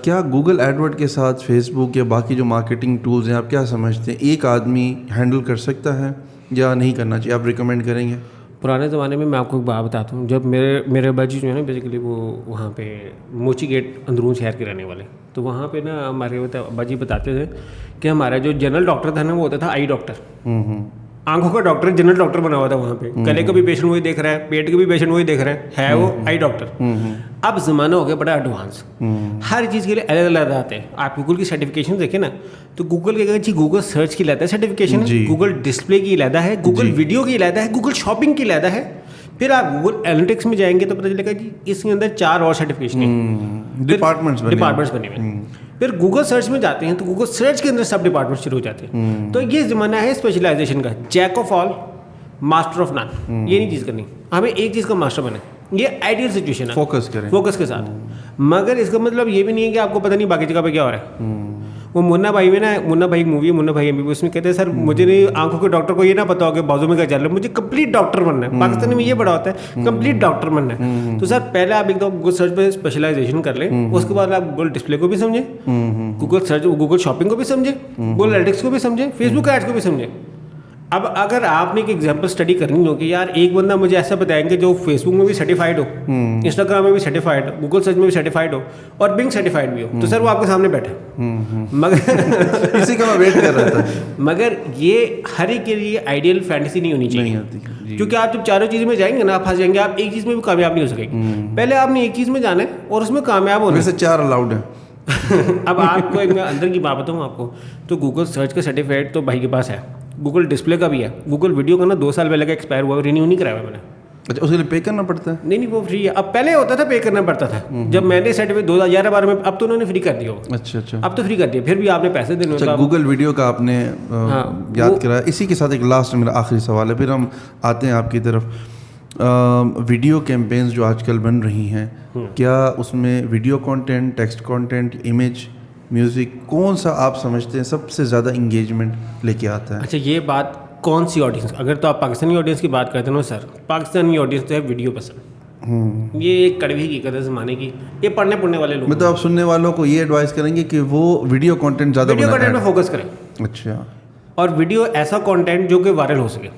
کیا گوگل ایڈورڈ کے ساتھ فیس بک یا باقی جو مارکیٹنگ ٹولز ہیں, آپ کیا سمجھتے ہیں ایک آدمی ہینڈل کر سکتا ہے یا نہیں کرنا چاہیے؟ آپ ریکمینڈ کریں گے؟
پرانے زمانے میں آپ کو ایک بات بتاتا ہوں, جب میرے ابا جی جو ہے نا بیسیکلی وہ وہاں پہ موچی گیٹ اندرون شہر کے رہنے والے, تو وہاں پہ نا ہمارے ابا جی بتاتے تھے کہ ہمارا جو جنرل ڈاکٹر تھا نا وہ ہوتا تھا آئی ڈاکٹر. آنکھوں کا ڈاکٹر جنرل ڈاکٹر بنا ہوا تھا وہاں پہ. گلے کا بھی پیشنٹ وہی دیکھ رہا ہے, پیٹ کا بھی پیشنٹ وہی دیکھ رہا ہے وہ آئی ڈاکٹر. اب زمانہ ہو گیا بڑا ایڈوانس, ہر چیز کے لیے الگ الگ آتے ہیں. آپ گوگل کی سرٹیفکیشن دیکھیں نا, تو گوگل کے جی گوگل سرچ کی علیحدہ ہے سرٹیفکیشن, گوگل ڈسپلے کی علیحدہ ہے, گوگل ویڈیو کی علیحدہ ہے, گوگل شاپنگ کی علیحدہ ہے. پھر آپ گوگل اینالیٹکس میں جائیں گے تو پتہ چلے گا جی اس کے اندر 4 اور سرٹیفکیشن ہیں, ڈپارٹمنٹس بنے ہوئے ہیں. پھر گوگل سرچ میں جاتے ہیں تو گوگل سرچ کے اندر سب ڈپارٹمنٹ شروع ہو جاتے ہیں. تو یہ زمانہ ہے اسپیشلائزیشن کا, Jack of all master of non. یہ نہیں چیز کرنی, ہمیں ایک چیز کا ماسٹر بنے. یہ آئیڈیل سچویشن ہے, فوکس کے ساتھ. مگر اس کا مطلب یہ بھی نہیں ہے کہ آپ کو پتہ نہیں باقی جگہ پہ کیا ہو رہا ہے. وہ منا بھائی میں نا, منا بھائی مووی ہے منا بھائی اس میں کہتے ہیں سر مجھے نہیں آنکھوں کے ڈاکٹر کو یہ نہ پتا ہو کہ بازو میں کیا چل رہا ہے, مجھے کمپلیٹ ڈاکٹر بننا ہے. پاکستان میں یہ بڑا ہوتا ہے کمپلیٹ ڈاکٹر بننا ہے. تو سر پہلے آپ ایک دم گوگل سرچ پہ اسپیشلائزیشن کر لیں, اس کے بعد آپ گوگل ڈسپلے کو بھی سمجھیں, گوگل سرچ گوگل شاپنگ کو بھی سمجھیں, گوگل اینالیٹکس کو بھی سمجھیں, فیس بک ایڈس کو بھی سمجھیں. اب اگر آپ نے ایک ایگزامپل اسٹڈی کرنی ہو کہ یار ایک بندہ مجھے ایسا بتائیں گے جو فیس بک میں بھی سرٹیفائڈ ہو, انسٹاگرام میں بھی سرٹیفائڈ ہو, گوگل سرچ میں بھی سرٹیفائڈ ہو, اور بنگ سرٹیفائڈ بھی ہو, تو سر وہ آپ کے سامنے بیٹھے. مگر
اسی کا میں ویٹ کر رہا تھا.
مگر یہ ہر ایک کے لیے آئیڈیل فینٹیسی نہیں ہونی چاہیے, کیونکہ آپ جب چاروں چیزوں میں جائیں گے نا آپ پھنس جائیں گے, آپ ایک چیز میں بھی کامیاب نہیں ہو سکیں گے. پہلے آپ نے ایک چیز میں جانا ہے اور اس میں کامیاب ہونا ہے.
ویسے 4 الاؤڈ ہیں.
اب آپ کو ایک میں اندر کی بات بتاؤں آپ کو, تو گوگل سرچ کا سرٹیفائڈ تو بھائی کے پاس ہے, گوگل ڈسپلے کا بھی ہے, گوگل ویڈیو کا نا 2 سال پہلے کا ایکسپائر ہوا, رینیو نہیں کرایا میں نے.
اچھا, اس کے لیے پے کرنا پڑتا ہے؟
نہیں وہ فری ہے. اب پہلے ہوتا تھا پے کرنا پڑتا تھا جب میں نے سرٹیفکیٹ 2011 میں, اب تو انہوں نے فری کر دیا.
اچھا
اب تو فری کر دیا, پھر بھی آپ نے پیسے دینے.
اچھا, گوگل ویڈیو کا آپ نے یاد کرایا. اسی کے ساتھ ایک لاسٹ میرا آخری سوال ہے, پھر ہم آتے ہیں آپ کی طرف. ویڈیو کیمپینز جو آج کل بن رہی ہیں, کیا اس میں video content, text content, image, music, کون سا آپ سمجھتے ہیں سب سے زیادہ انگیجمنٹ لے کے آتا ہے؟
اچھا, یہ بات کون سی آڈینس, اگر تو آپ پاکستانی آڈینس کی بات کرتے ہیں نا سر, پاکستانی آڈینس تو ہے ویڈیو پسند. یہ ایک کڑوی حقیقت ہے زمانے کی, یہ پڑھنے والے لوگ.
مطلب آپ سننے والوں کو یہ ایڈوائز کریں گے کہ وہ ویڈیو کانٹینٹ زیادہ
ویڈیو کانٹینٹ پہ فوکس کریں.
اچھا,
اور ویڈیو ایسا کانٹینٹ جو کہ وائرل ہو سکے.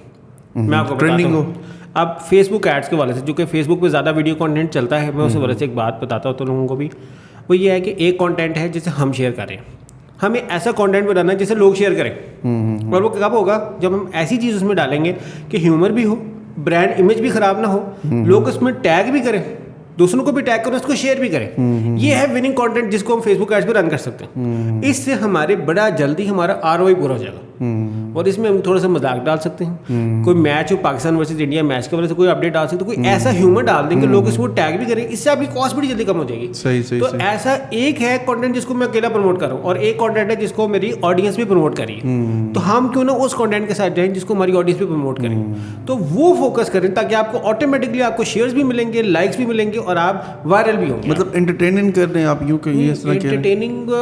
میں آپ کو
ٹرینڈنگ ہو.
اب فیس بک ایڈس کے والے سے, جو کہ فیس بک پہ زیادہ ویڈیو کانٹینٹ چلتا ہے, میں اس والے سے ایک بات بتاتا ہوں تو لوگوں کو بھی. وہ یہ ہے کہ ایک کانٹینٹ ہے جسے ہم شیئر کریں, ہمیں ایسا کانٹینٹ بنانا ہے جسے لوگ شیئر کریں. اور وہ کب ہوگا, جب ہم ایسی چیز اس میں ڈالیں گے کہ ہیومر بھی ہو, برانڈ امیج بھی خراب نہ ہو, لوگ اس میں ٹیگ بھی کریں. دوسروں کو بھی ٹیگ کریں, اس کو شیئر بھی کریں. یہ ہے وننگ کانٹینٹ جس کو ہم فیس بک ایڈس پہ رن کر سکتے ہیں. اس سے ہمارے بڑا جلدی ہمارا ROI پورا ہو جائے گا. اور اس میں ہم تھوڑا سا مذاق ڈال سکتے ہیں, کوئی میچ ہو پاکستان ورسز انڈیا میچ کے وجہ سے کوئی اپڈیٹ ڈال سکتے, کوئی ایسا ہیومر ڈال دیں کہ لوگ اس کو ٹیگ بھی کریں. اس سے آپ کی کاسٹ بڑی جلدی کم ہو جائے گی. تو ایسا ایک ہے کانٹینٹ جس کو میں اکیلا پروموٹ کر رہا ہوں, اور ایک کانٹینٹ ہے جس کو میری آڈینس بھی پروموٹ کری ہے. تو ہم کیوں نہ اس کانٹینٹ کے ساتھ جائیں جس کو ہماری آڈینس بھی پروموٹ کریں. تو وہ فوکس کریں تاکہ آپ کو آٹومیٹکلی آپ کو شیئرز بھی ملیں گے, لائکس بھی ملیں گے, اور آپ وائرل بھی ہوں گے.
مطلب انٹرٹیننگ کر رہے ہیں آپ یوں کہ یہ اس طرح کیا
انٹرٹیننگ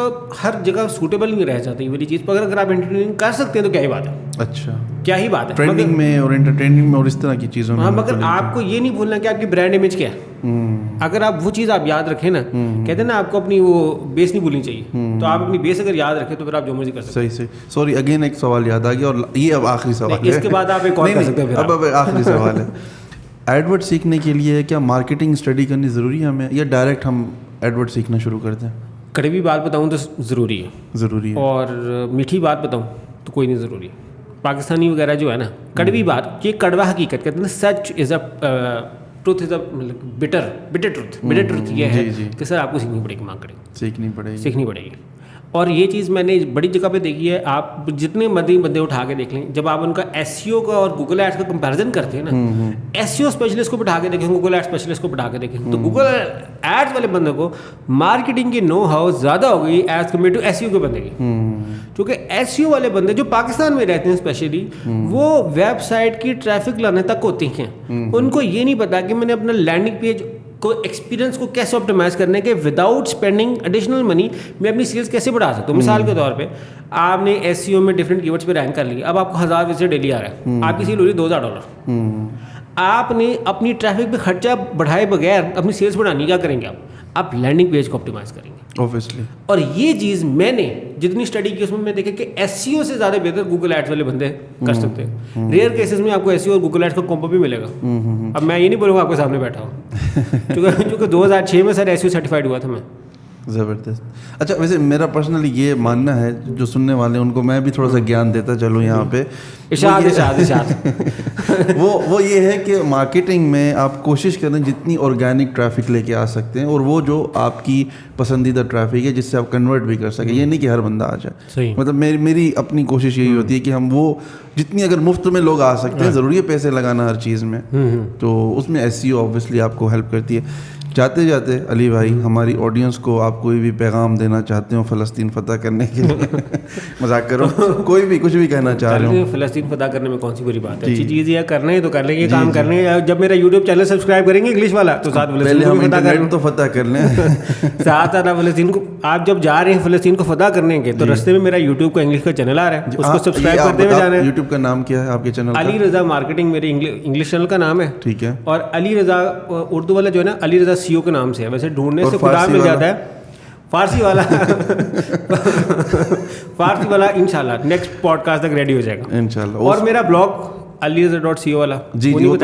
ہر جگہ سوٹیبل نہیں رہ جاتی والی چیز, پر اگر آپ انٹرٹیننگ کر سکتے ہیں تو کیا ہی بات ہے.
اچھا,
کیا ہی بات ہے
ٹرینڈنگ میں اور انٹرٹیننگ میں اور اس طرح کی چیزوں میں.
ہاں, مگر آپ کو یہ نہیں بھولنا کہ آپ کی برانڈ امیج کیا ہے. اگر آپ وہ چیز آپ یاد رکھیں نا, کہتے ہیں نا آپ کو اپنی وہ بیس نہیں بھولنی چاہیے, تو آپ اپنی بیس اگر یاد رکھیں تو پھر آپ جو مرضی کر سکتے ہیں.
صحیح. سوری اگین ایک سوال یاد آ گیا, اور یہ اب آخری سوال ہے,
اس کے بعد آپ ایک اور کر سکتے ہیں.
اب آخری سوال ہے, ایڈورڈ سیکھنے کے لیے کیا مارکیٹنگ اسٹڈی کرنی ضروری ہے ہمیں, یا ڈائریکٹ ہم ایڈورڈ سیکھنا شروع کر دیں؟
کڑوی بات بتاؤں تو ضروری ہے, اور میٹھی بات بتاؤں تو کوئی نہیں ضروری. پاکستانی وغیرہ جو ہے نا, کڑوی بات, یہ کڑوا حقیقت کہتے ہیں نا, سچ is a truth is a bitter truth. یہ ہے کہ سر آپ کو سیکھنی پڑے گی,
سیکھنی پڑے گی.
اور یہ چیز میں نے بڑی جگہ پہ دیکھی ہے. آپ جتنے بندے اٹھا کے دیکھ لیں, جب آپ ان کا SEO کا اور گوگل ایڈس کا کمپیریزن کرتے ہیں نا, SEO اسپیشلسٹ کو بٹھا کے دیکھیں, گوگل ایڈ اسپیشلسٹ کو بٹھا کے دیکھیں, تو گوگل ایڈس والے بندے کو مارکیٹنگ کی نو ہاؤ زیادہ ہو گئی ایز کمپیئر ٹو SEO کے بندے کی. کیونکہ SEO والے بندے جو پاکستان میں رہتے ہیں اسپیشلی, وہ ویب سائٹ کی ٹریفک لانے تک ہوتے ہیں. ان کو یہ نہیں پتا کہ میں نے اپنا لینڈنگ پیج کو ایکسپیرینس کو کیسے آپٹیمائز کرنے کے وداؤٹ اسپینڈنگ ایڈیشنل منی میں اپنی سیلز کیسے بڑھا سکتا ہوں. مثال کے طور پہ آپ نے SEO میں ڈفرینٹ کیورڈز پہ رینک کر لی, اب آپ کو 1000 وزٹ ڈیلی آ رہا ہے, آپ کی سیل ہو رہی ہے $2000. آپ نے اپنی ٹریفک پہ خرچہ بڑھائے بغیر اپنی سیلز بڑھانی, کیا کریں گے آپ لینڈنگ پیج کو آپٹیمائز کریں گے اوبویسلی. اور یہ چیز میں نے جتنی اسٹڈی کی اس میں دیکھا کہ SEO سے زیادہ بہتر گوگل ایڈس والے بندے کر سکتے ہیں. ریئر کیسز میں آپ کو SEO اور گوگل ایڈس کا کومبو بھی ملے گا. اب میں یہ نہیں بولوں گا آپ کے سامنے بیٹھا ہوں, کیونکہ 2006 میں سر SEO سرٹیفائڈ ہوا تھا میں.
زبردست. اچھا, ویسے میرا پرسنلی یہ ماننا ہے, جو سننے والے ہیں ان کو میں بھی تھوڑا سا گیان دیتا چلوں یہاں پہ. وہ یہ ہے کہ مارکیٹنگ میں آپ کوشش کریں جتنی آرگینک ٹریفک لے کے آ سکتے ہیں, اور وہ جو آپ کی پسندیدہ ٹریفک ہے جس سے آپ کنورٹ بھی کر سکیں. یہ نہیں کہ ہر بندہ آ جائے. مطلب میری اپنی کوشش یہی ہوتی ہے کہ ہم وہ جتنی اگر مفت میں لوگ آ سکتے ہیں, ضروری ہے پیسے لگانا ہر چیز میں, تو اس میں SEO اوبویسلی آپ کو ہیلپ کرتی ہے. جاتے جاتے علی بھائی, ہماری آڈینس کو آپ کوئی بھی پیغام دینا چاہتے ہو فلسطین فتح کرنے کے لیے؟ مذاق کرو, کوئی بھی کچھ بھی کہنا چاہ رہے ہو.
فلسطین فتح کرنے میں کون سی بری بات ہے, اچھی چیز یہ کرنا ہے تو کر لیں گے, کام کرنے ہیں. جب میرا یوٹیوب چینل سبسکرائب کریں گے انگلش والا, تو ساتھ
فلسطین تو فتح کر لیں,
ساتھ فلسطین کو. آپ جب جا رہے ہیں فلسطین کو فتح کرنے کے, تو رستے میں میرا یوٹیوب کا انگلش کا چینل آ رہا ہے, اس کو سبسکرائب کرتے ہوئے جانا ہے.
یوٹیوب کا نام کیا ہے آپ کے چینل؟
علی رضا مارکیٹنگ میرے انگلش چینل کا نام ہے.
ٹھیک ہے.
اور علی رضا اردو والا جو ہے نا, علی رضا SEO کے نام سے ہے. ویسے ڈھونڈنے سے خدا مل جاتا ہے. فارسی والا انشاءاللہ نیکسٹ پوڈ کاسٹ تک ریڈی ہو جائے گا انشاءاللہ. اور میرا بلاگ علیرضا.co والا,
جی
وہ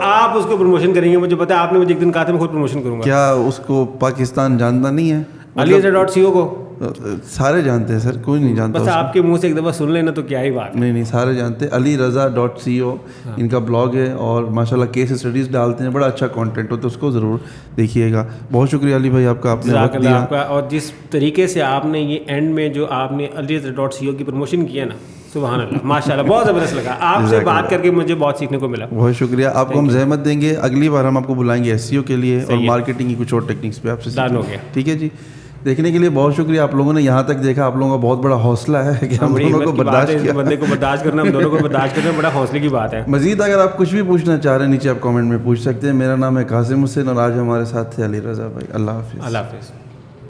آپ اس کو پروموشن کریں گے. مجھے پتا ہے آپ نے مجھے ایک دن کہا تھا میں خود پروموشن کروں گا.
کیا اس کو پاکستان جانتا نہیں ہے؟
علیرضا.co کو
سارے جانتے ہیں سر, کوئی نہیں جانتا.
بس آپ کے منہ سے ایک دفعہ سن لینا تو کیا ہی بات.
نہیں سارے جانتے ہیں. علیرضا.co ان کا بلاگ ہے, اور ماشاءاللہ کیس اسٹڈیز ڈالتے ہیں, بڑا اچھا کانٹینٹ ہوتا ہے, اس کو ضرور دیکھیے گا. بہت شکریہ علی بھائی آپ کا, آپ نے وقت دیا.
اور جس طریقے سے آپ نے یہ اینڈ میں جو آپ نے علیرضا.co کی پروموشن کیا نا, سبحان اللہ, ماشاءاللہ بہت زبردست لگا. آپ سے بات کر کے مجھے بہت سیکھنے کو ملا.
بہت شکریہ. آپ کو ہم زحمت دیں گے, اگلی بار ہم آپ کو بلائیں گے SEO کے لیے, اور مارکیٹنگ کی کچھ اور ٹیکنکس پہ آپ سے
ڈن ہو گیا.
ٹھیک ہے جی. دیکھنے کے لیے بہت شکریہ. آپ لوگوں نے یہاں تک دیکھا, آپ لوگوں کا بہت بڑا حوصلہ ہے کہ ہم دونوں کو برداشت کیا.
بندے کو برداشت کرنا, ہم دونوں کو برداشت کرنا بڑا حوصلے کی بات ہے.
مزید اگر آپ کچھ بھی پوچھنا چاہ رہے ہیں نیچے آپ کامنٹ میں پوچھ سکتے ہیں. میرا نام ہے قاسم حسین, اور آج ہمارے ساتھ تھے علیرضا بھائی. اللہ حافظ.
اللہ حافظ.